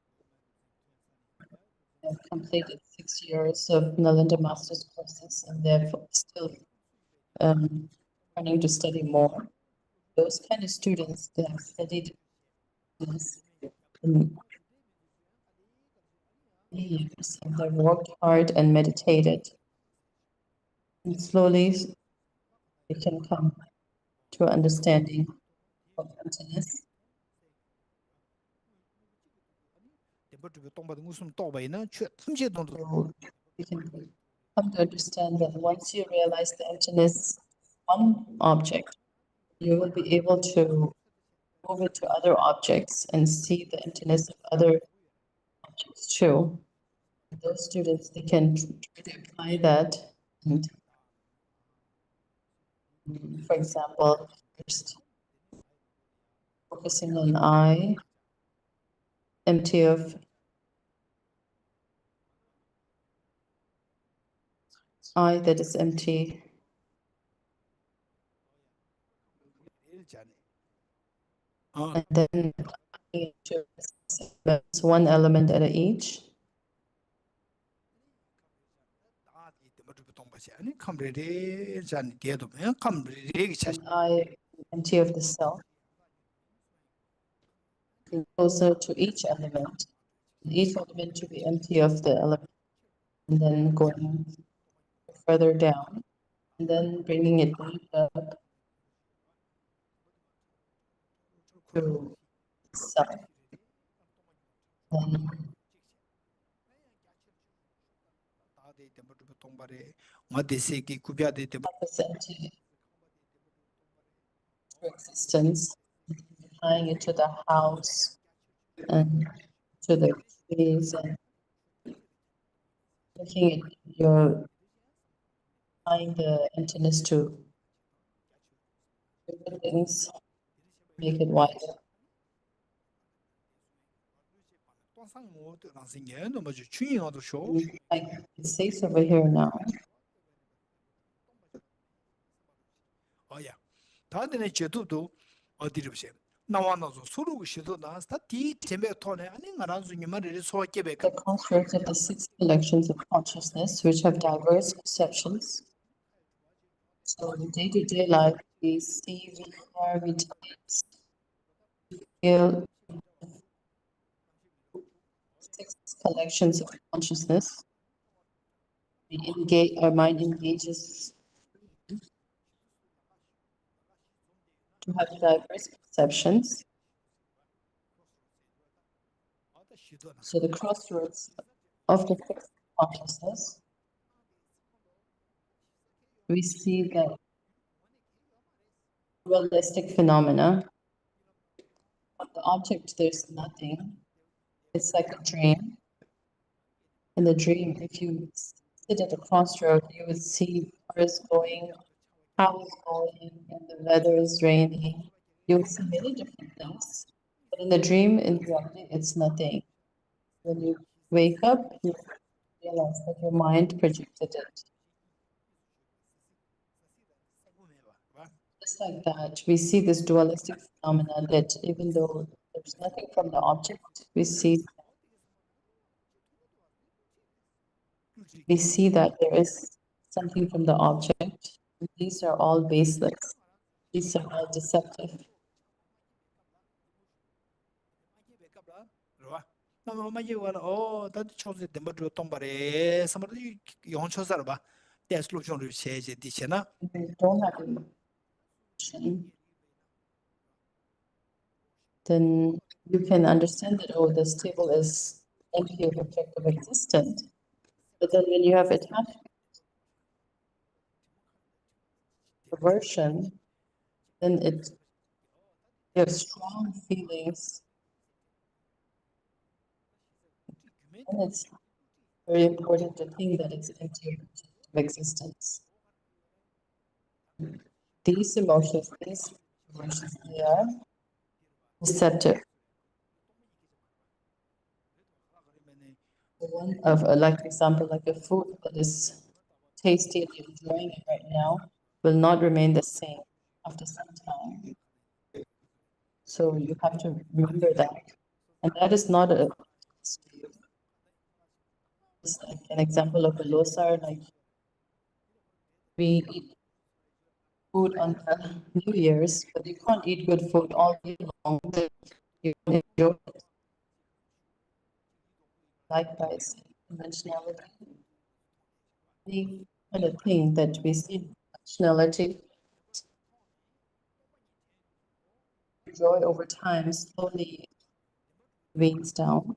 they have completed 6 years of Nalanda Master's courses, and they're still planning to study more. Those kind of students, they have studied this in years, and they've worked hard and meditated. And slowly, they can come to understanding of emptiness. So you can come to understand that once you realize the emptiness of one object, you will be able to move into other objects and see the emptiness of other objects too. Those students, they can try to apply that. And, for example, first focusing on I, empty of I that is empty. And then one element at each. And I empty of the self. Closer to each element to be empty of the element, and then going further down, and then bringing it back up to self. Then empty existence, applying it to the house and to the trees, and looking at your applying the emptiness to different things, make it wider. It says over here now. The crossroads of the 6 collections of consciousness, which have diverse perceptions. So in day-to-day life, we see, we hear, we taste, we feel 6 collections of consciousness. We engage, our mind engages to have diverse perceptions. So the crossroads of the 6 consciousness, we see that realistic phenomena. Of the object, there's nothing. It's like a dream. In the dream, if you sit at a crossroad, you would see cars going, how it's going, and the weather is raining. You would see many different things. But in the dream, in reality, it's nothing. When you wake up, you realize that your mind projected it. Just like that, we see this dualistic phenomena that even though there's nothing from the object, we see that there is something from the object. These are all baseless. These are all deceptive. If you don't have emotion, then you can understand that, oh, this table is empty of objective existence. But then when you have attachment, aversion, then it you have strong feelings, and it's very important to think that it's empty of existence. These emotions, they are deceptive. One of like example, like a food that is tasty and you're enjoying it right now will not remain the same after some time. So you have to remember that, and that is not a. It's like an example of a losar, like we eat food on the New Year's, but you can't eat good food all year long. You can't enjoy it. Likewise, conventionality. The kind of thing that we see conventionality enjoy over time slowly wanes down.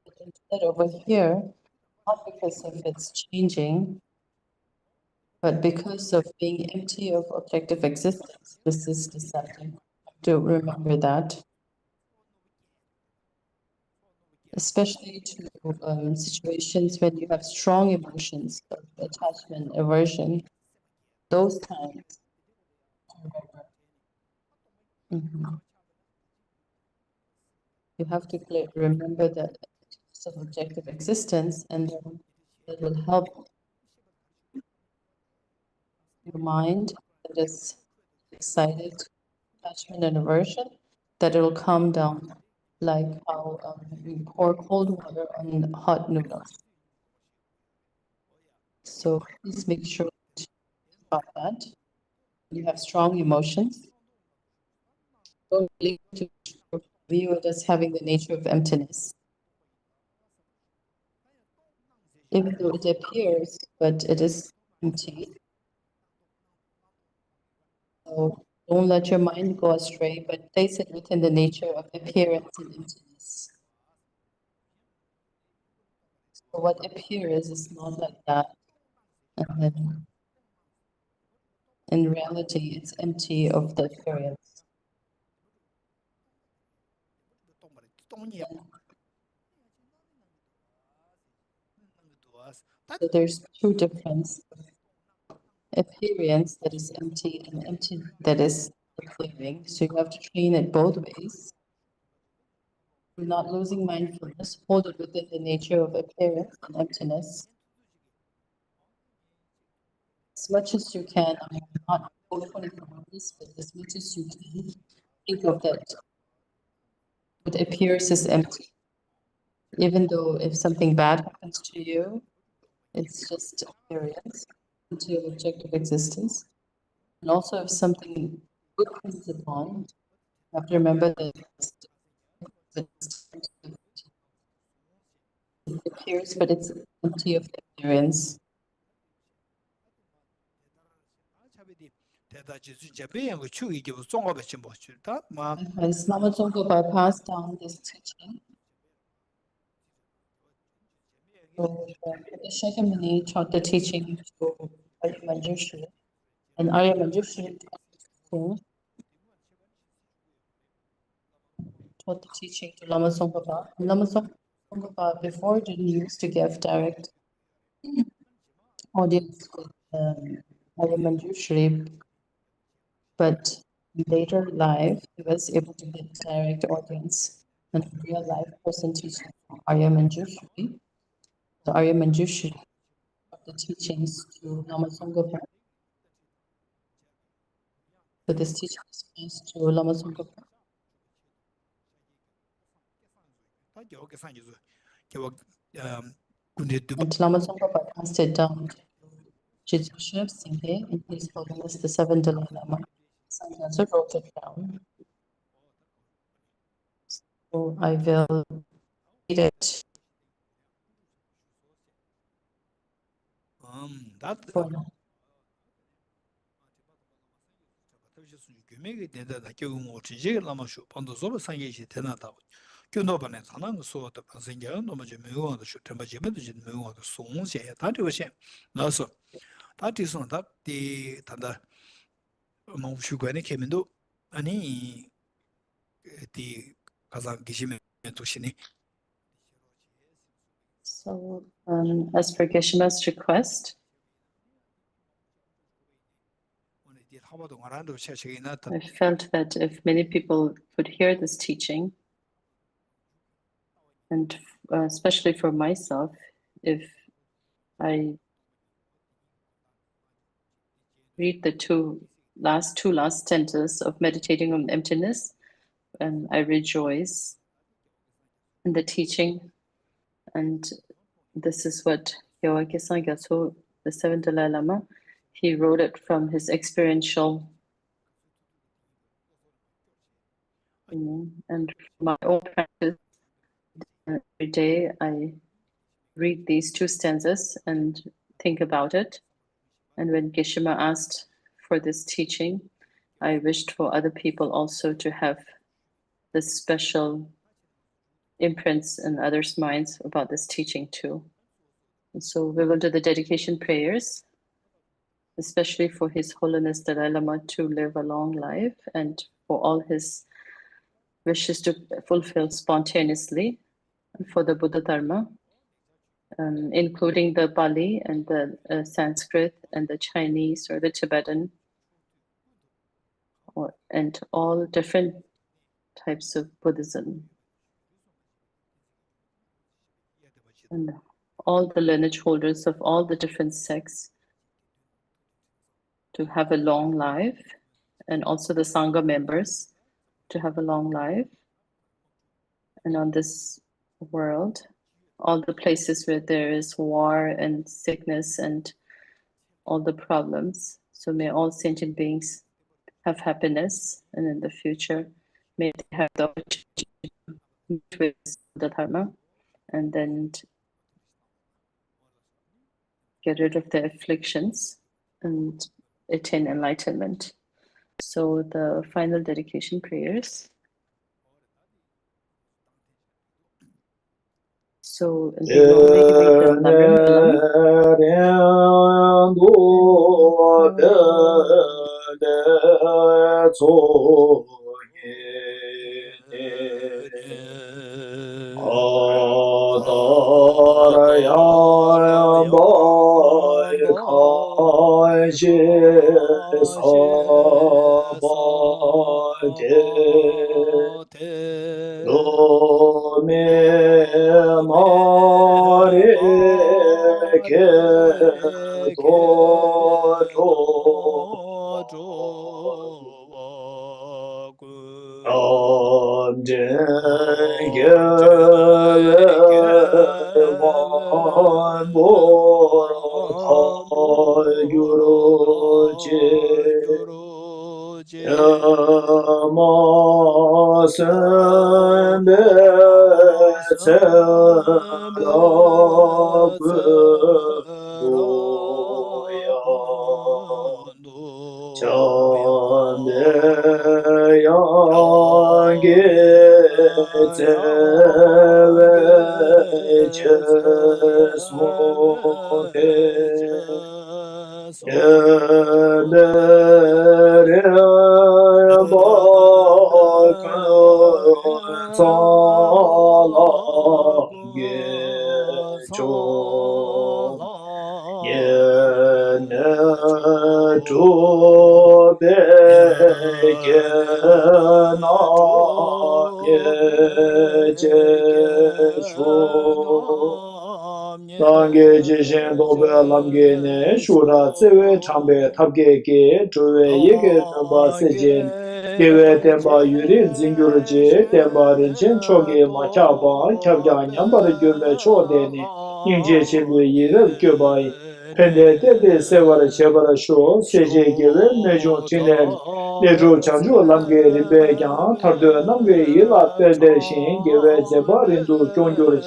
But instead over here, not because of its changing, but because of being empty of objective existence, this is deceptive. To remember that, especially to situations when you have strong emotions of attachment, aversion, those times. Mhm. You have to remember that it's of objective existence, and then it will help your mind that is excited, attachment and aversion, that it will calm down, like how we pour cold water on hot noodles. So please make sure about that. You have strong emotions. Don't really to view it as having the nature of emptiness. Even though it appears, but it is empty. So don't let your mind go astray, but place it within the nature of appearance and emptiness. So what appears is not like that. And then in reality, it's empty of the appearance. So there's two difference: appearance that is empty and empty that is appearing. So you have to train it both ways. You're not losing mindfulness. Hold it within the nature of appearance and emptiness as much as you can. I mean, not go 24 hours, but as much as you can, think of that. What appears is empty. Even though if something bad happens to you, it's just appearance into your objective existence. And also if something good comes upon, you have to remember that it appears, but it's empty of appearance. As Lama Tsongkhapa passed down this teaching, so the Shakyamuni taught the teaching to Arya Manjushri, and Arya Manjushri taught the teaching to Lama Tsongkhapa. Lama Tsongkhapa before didn't used to give direct audience with Arya Manjushri, but in later life he was able to get direct audience and a real life person teaching Arya Manjushri. So Arya Manjushri taught the teachings to Lama Tsongkhapa. So this teaching responds to Lama Tsongkhapa. And Lama Tsongkhapa passed it down to Jidushev Singhe and His Holiness the Seventh Dalai Lama. Sangha wrote it down. So I will read it for now. So, as per Geshe-ma's request, I felt that if many people could hear this teaching, and especially for myself, if I read the two last stanzas of Meditating on Emptiness, and I rejoice in the teaching. And this is what Gyalwai Gyatso, the seventh Dalai Lama, he wrote it from his experiential, and my own practice. Every day I read these two stanzas and think about it. And when Geshe-ma asked for this teaching, I wished for other people also to have this special imprints in others' minds about this teaching too. And so we will do the dedication prayers, especially for His Holiness Dalai Lama to live a long life and for all his wishes to fulfill spontaneously, and for the Buddha Dharma, including the Pali and the Sanskrit and the Chinese or the Tibetan, and all different types of Buddhism. And all the lineage holders of all the different sects to have a long life, and also the Sangha members to have a long life. And on this world, all the places where there is war and sickness and all the problems. So may all sentient beings have happiness, and in the future, may they have the opportunity to meet with the Dharma, and then get rid of their afflictions and attain enlightenment. So the final dedication prayers. So we normally read the Lo me mare ke to Om Jen Gyale Wan Boro Thai Gyuro Che Yama Sembe Tsera Goya Chande Yange Tsewe Chesmote Yedere Baka Tsala Gecho Yene Tobe Gena Yejesho Nange Jishin Dobe Lamge Ne Shura Tsewe Chambe Tabge Ge Zhuwe Yege Namba Sejin Gewe Temba Yurin Zingyur Je Temba Rinchen Choge Machaba Kyabja Nyambar Gyurme Chodeni Ningje Chebe Yirab Gyobai Pende Tete Sevara Chebara Sho Seje Gewe Mejon Tinel Nedro Chanju Lamge Ribe Gyan Tardo Namge Yila Pelde Shin Gewe Zeba Rindu Kyongyur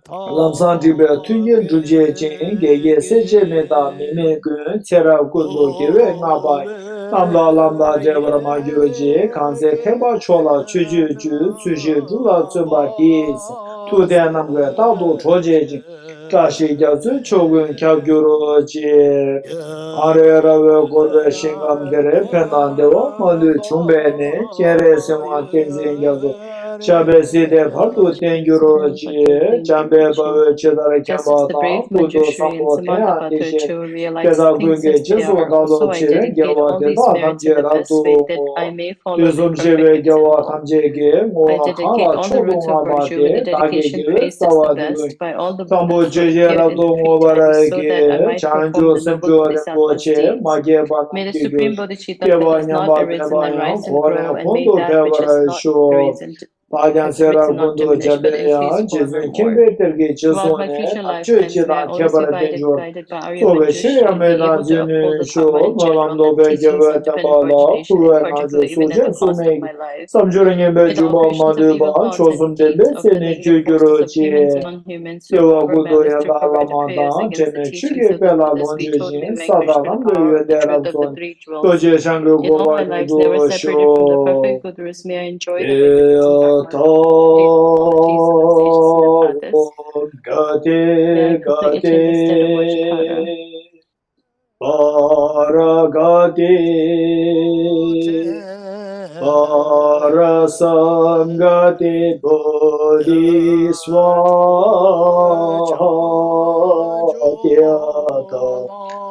Lamsan Dribe Tuyel Druje Jin Gege Seche Meta Mime Gun Tera Gundo Gewe Ngabai Namla Lamla Jevarama Gyurje Kanze Teba Chola Chuju Ju Suji Jula Zumba Dies Tude Namge Tado Choje Jin Kashi Gyazu Chogun Kyab Gyuroje Are Rave Gorbe Shingam Dere Penandewa Malu Chumbene Kere Sewa Tenzin Gyazu Shabesi de Patu Tengyuroji Jambe Bawe Chedara Just as the brave Kyabata Budo Manjushri and Sambo Samantabha Tenandishe too realize Keda things Gunge as they Jesu are, Dalo so I Chire dedicate Gyawa all these Teda merits in Namje the best way that Ratu I may follow their Yuzum perfect Jebe Gyawa example. Tamjege I Moa dedicate Kala all the roots of Chodunga virtue with the Bate Dage dedication Gire praised as the Sawa best by all the Sambo Buddhas who Jeje appeared in the Ratu pre-times, so that I Ngobarake might perform Chanjo the noble Semjo Bodhisattva's Remboche deeds. Magye May Banam the Supreme Gyur Bodhisattva Keba has not Nyamba arisen and Bebaya rise and grow, Kone and may Kondo that which has Pebara not Sho arisen Bajan has Sera risen not Gondo diminished but Jabeya increased Jizun forevermore. Kimbe Terge Throughout my Chizone future Tapche lifetimes, may I Chidan always be Kebara guided by Arya Sobe Shirya Manjushri and be Medan able to uphold Zuni the Sho Dhamma in Nolam general and Lobe teachings Gebe of dependent Tambala origination in Purwe Najo particular, even at the Sujen cost of Sume my life. Samjuring Ebe May the Jubal operations of evil Maluba thoughts and Chosum deeds Debe of the Seni negative forces of humans and Gyugyurochi non-humans who Yewa harbor Gudo malice to Yanda provide affairs Lamanda against the Jeme teachings Chuge of the Pela Buddhas be totally Lonjujin vanquished through the Sadalam power of the Yede truth of the Ramson three jewels. Toje Shangu In all my Goba lives, never Yudo separated from the Sho perfect Gurus, may I enjoy the benefits and Eto qualities of the sages and the Bhattas. May I Gate completely take the stand of Vajradhara. Gate Paragate Parasangate Bodhiswatyata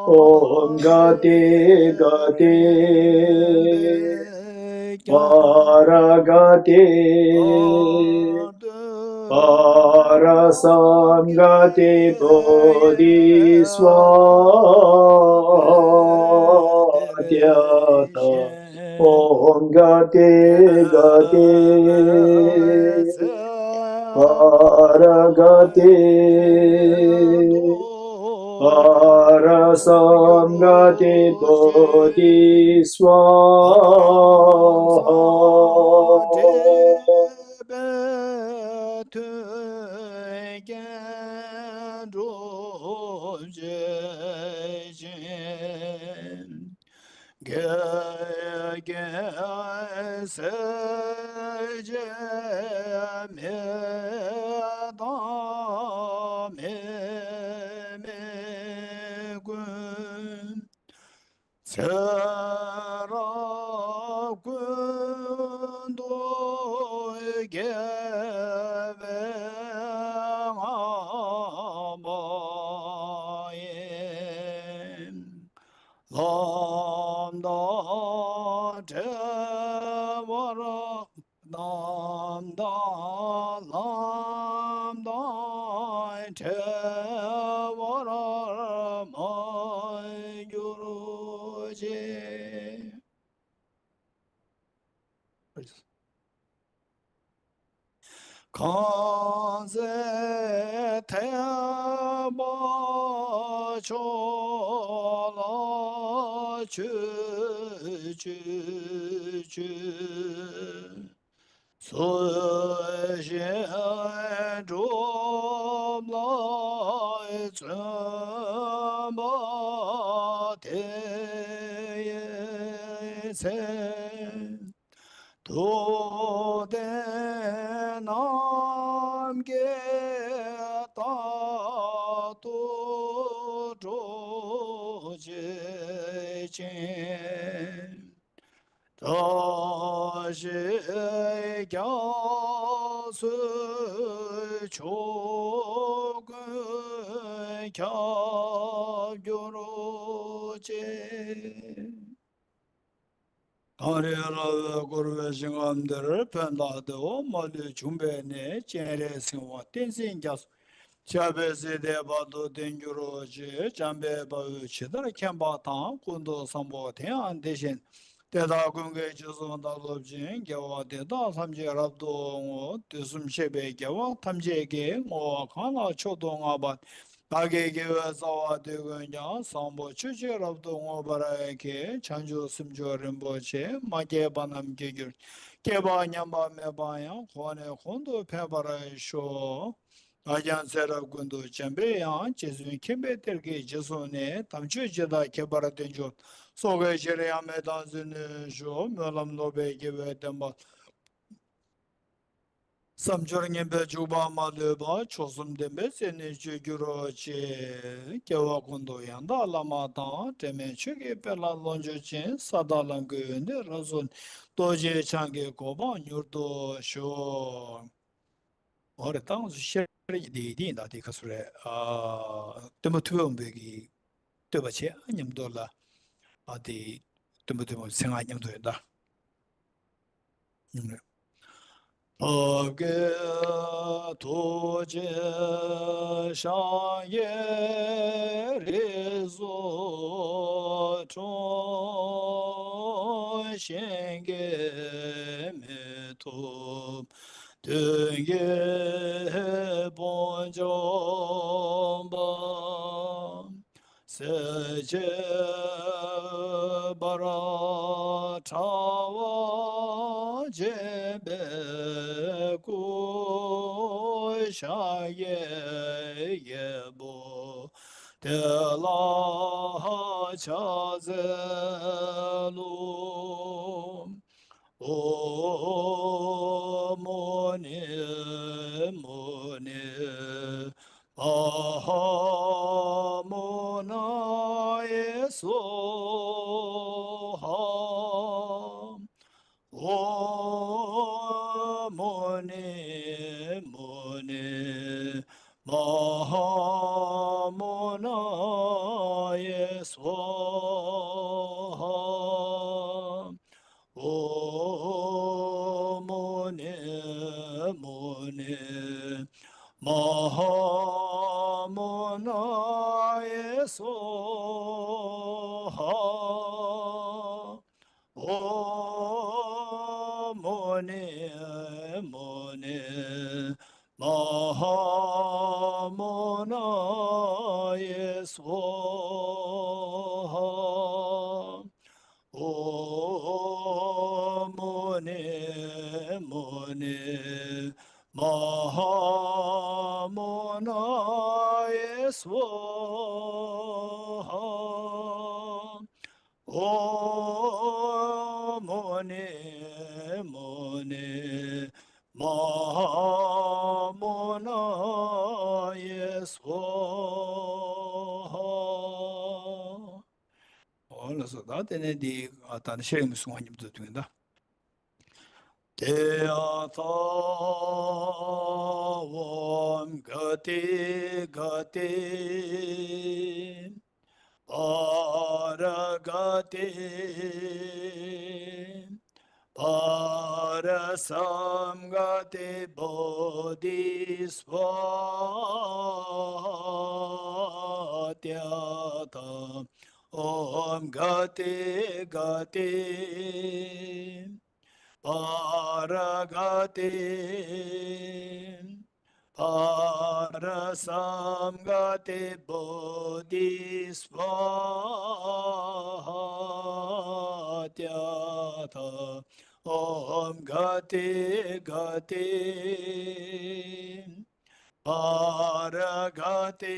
Om Gate Gate Paragate Parasangate Bodhiswatyata Om Gate Gate Paragate Parasangate Bodhiswatyata Kanze Teba Chola Chu Chu Chu So Shen Zhom Lai Zhen Ba Te Ye Do de nam ge ta tu zhu jie chen da shi jiao su qiu gu qiao yu ru jie Ariara Gurve Shingamder, Pendado, Mali Chumbene, Chere Singwa, Tenzin Jas, Chabe Sede Bado Denguroji, Jambe Baruchi, the Kambatan, Kundo Sambo Tian Deshin, Deda Gunga Juzon Dalobjin, Gawa Deda, Samje Rabdo, Dusum Shebe Gawa, Tamje Game, or Kana Chodong Abad. Age give us our Dugunya, Sambo Chuchi Rabdo Barake, Chanju Simjo Rimboche, Make Banam Gigger, Keba Nyamba Mebaya, Hone Hondo Pebara Show. Ajan Serab Gundu Chambe Yan, Jesun Kimbe Tergi Jesone, Tamchu Jeda Kebara Denjo, Soga Jerea Medanzin Jo, Melam Nobe Give Demba, Samjoring Be Juba Maleba, Chosum Dembe, Sene Juguro Che, Kewa Gundo Yanda, Lama Dan, Temechuki Pela Lonjo Chen, Sadalangu, Razun, Doje Change Koba, Nurdo Sho. Ora tang sheri di di da di kasure temo tuo mbegi to ba che anyam do la di temo temo senga anyam do da ge to je sha ye re zo chon shen ge me to Denge bonjomba seje bara tawa jebe ku shaye yebo de la chazelu O Mone Mone Aha Mona Eso O Mone Mone Maha Mona Eso O Mone Mone Maha Mona Eso O Mone Mone Maha Mona Eso O Mone Mone Maha Mona Eso O Mone Mone Maha Mona Eso 그래서 나한테는 네 어떤 시험 수행님도 중인다. 대야타원 거티 거티 파라가티 파라삼가티 보디스와타타 Om Gati Gati Paragati Parasam Gati Bodhisvatyata Om Gati Gati Paragati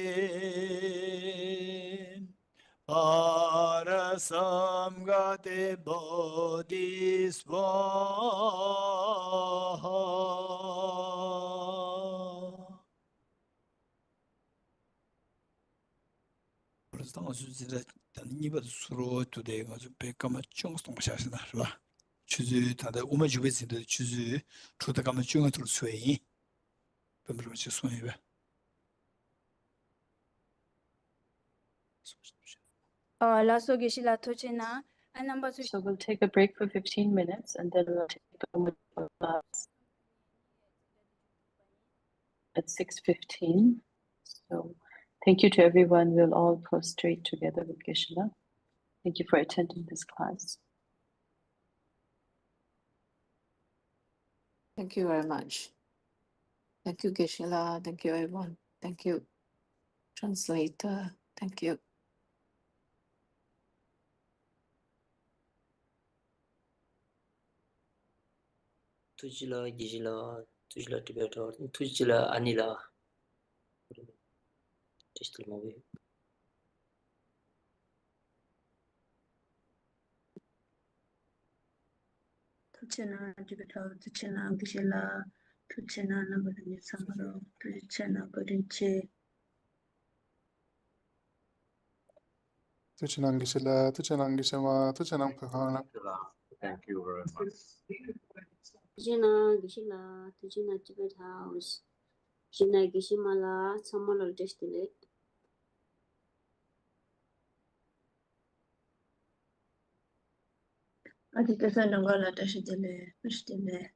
Parasamgate Bodhisvaha. 그래서 당시 진짜 단위가 수로 today 가지고 백가마 총스통 샷이다, 봐. 주주 다들 오면 주베스인데 주주 초대가마 중앙 들어 수행이 변부르지 수행이 봐. Laso Geshila Tochena, and number two. So we'll take a break for 15 minutes and then we'll take a class at 6:15. So thank you to everyone. We'll all prostrate together with Geshe-la. Thank you for attending this class. Thank you very much. Thank you, Geshe-la. Thank you, everyone. Thank you, translator. Thank you. Tujila, Gijila, Tujila Tibetor, Tujila Anila. Just a movie. Tuchena Jibetao, Tuchena Gishela, Tuchena Nabadani Samaro, Tuchena Bodinche. Tuchinangisila, Tuchinangishama, Tuchinangpakana. Thank you very much. Jina Gishila, Tujina Tibet House, Jina Gishimala, Samal Destiny. Aditya Nangala Tashidele, Pushtile.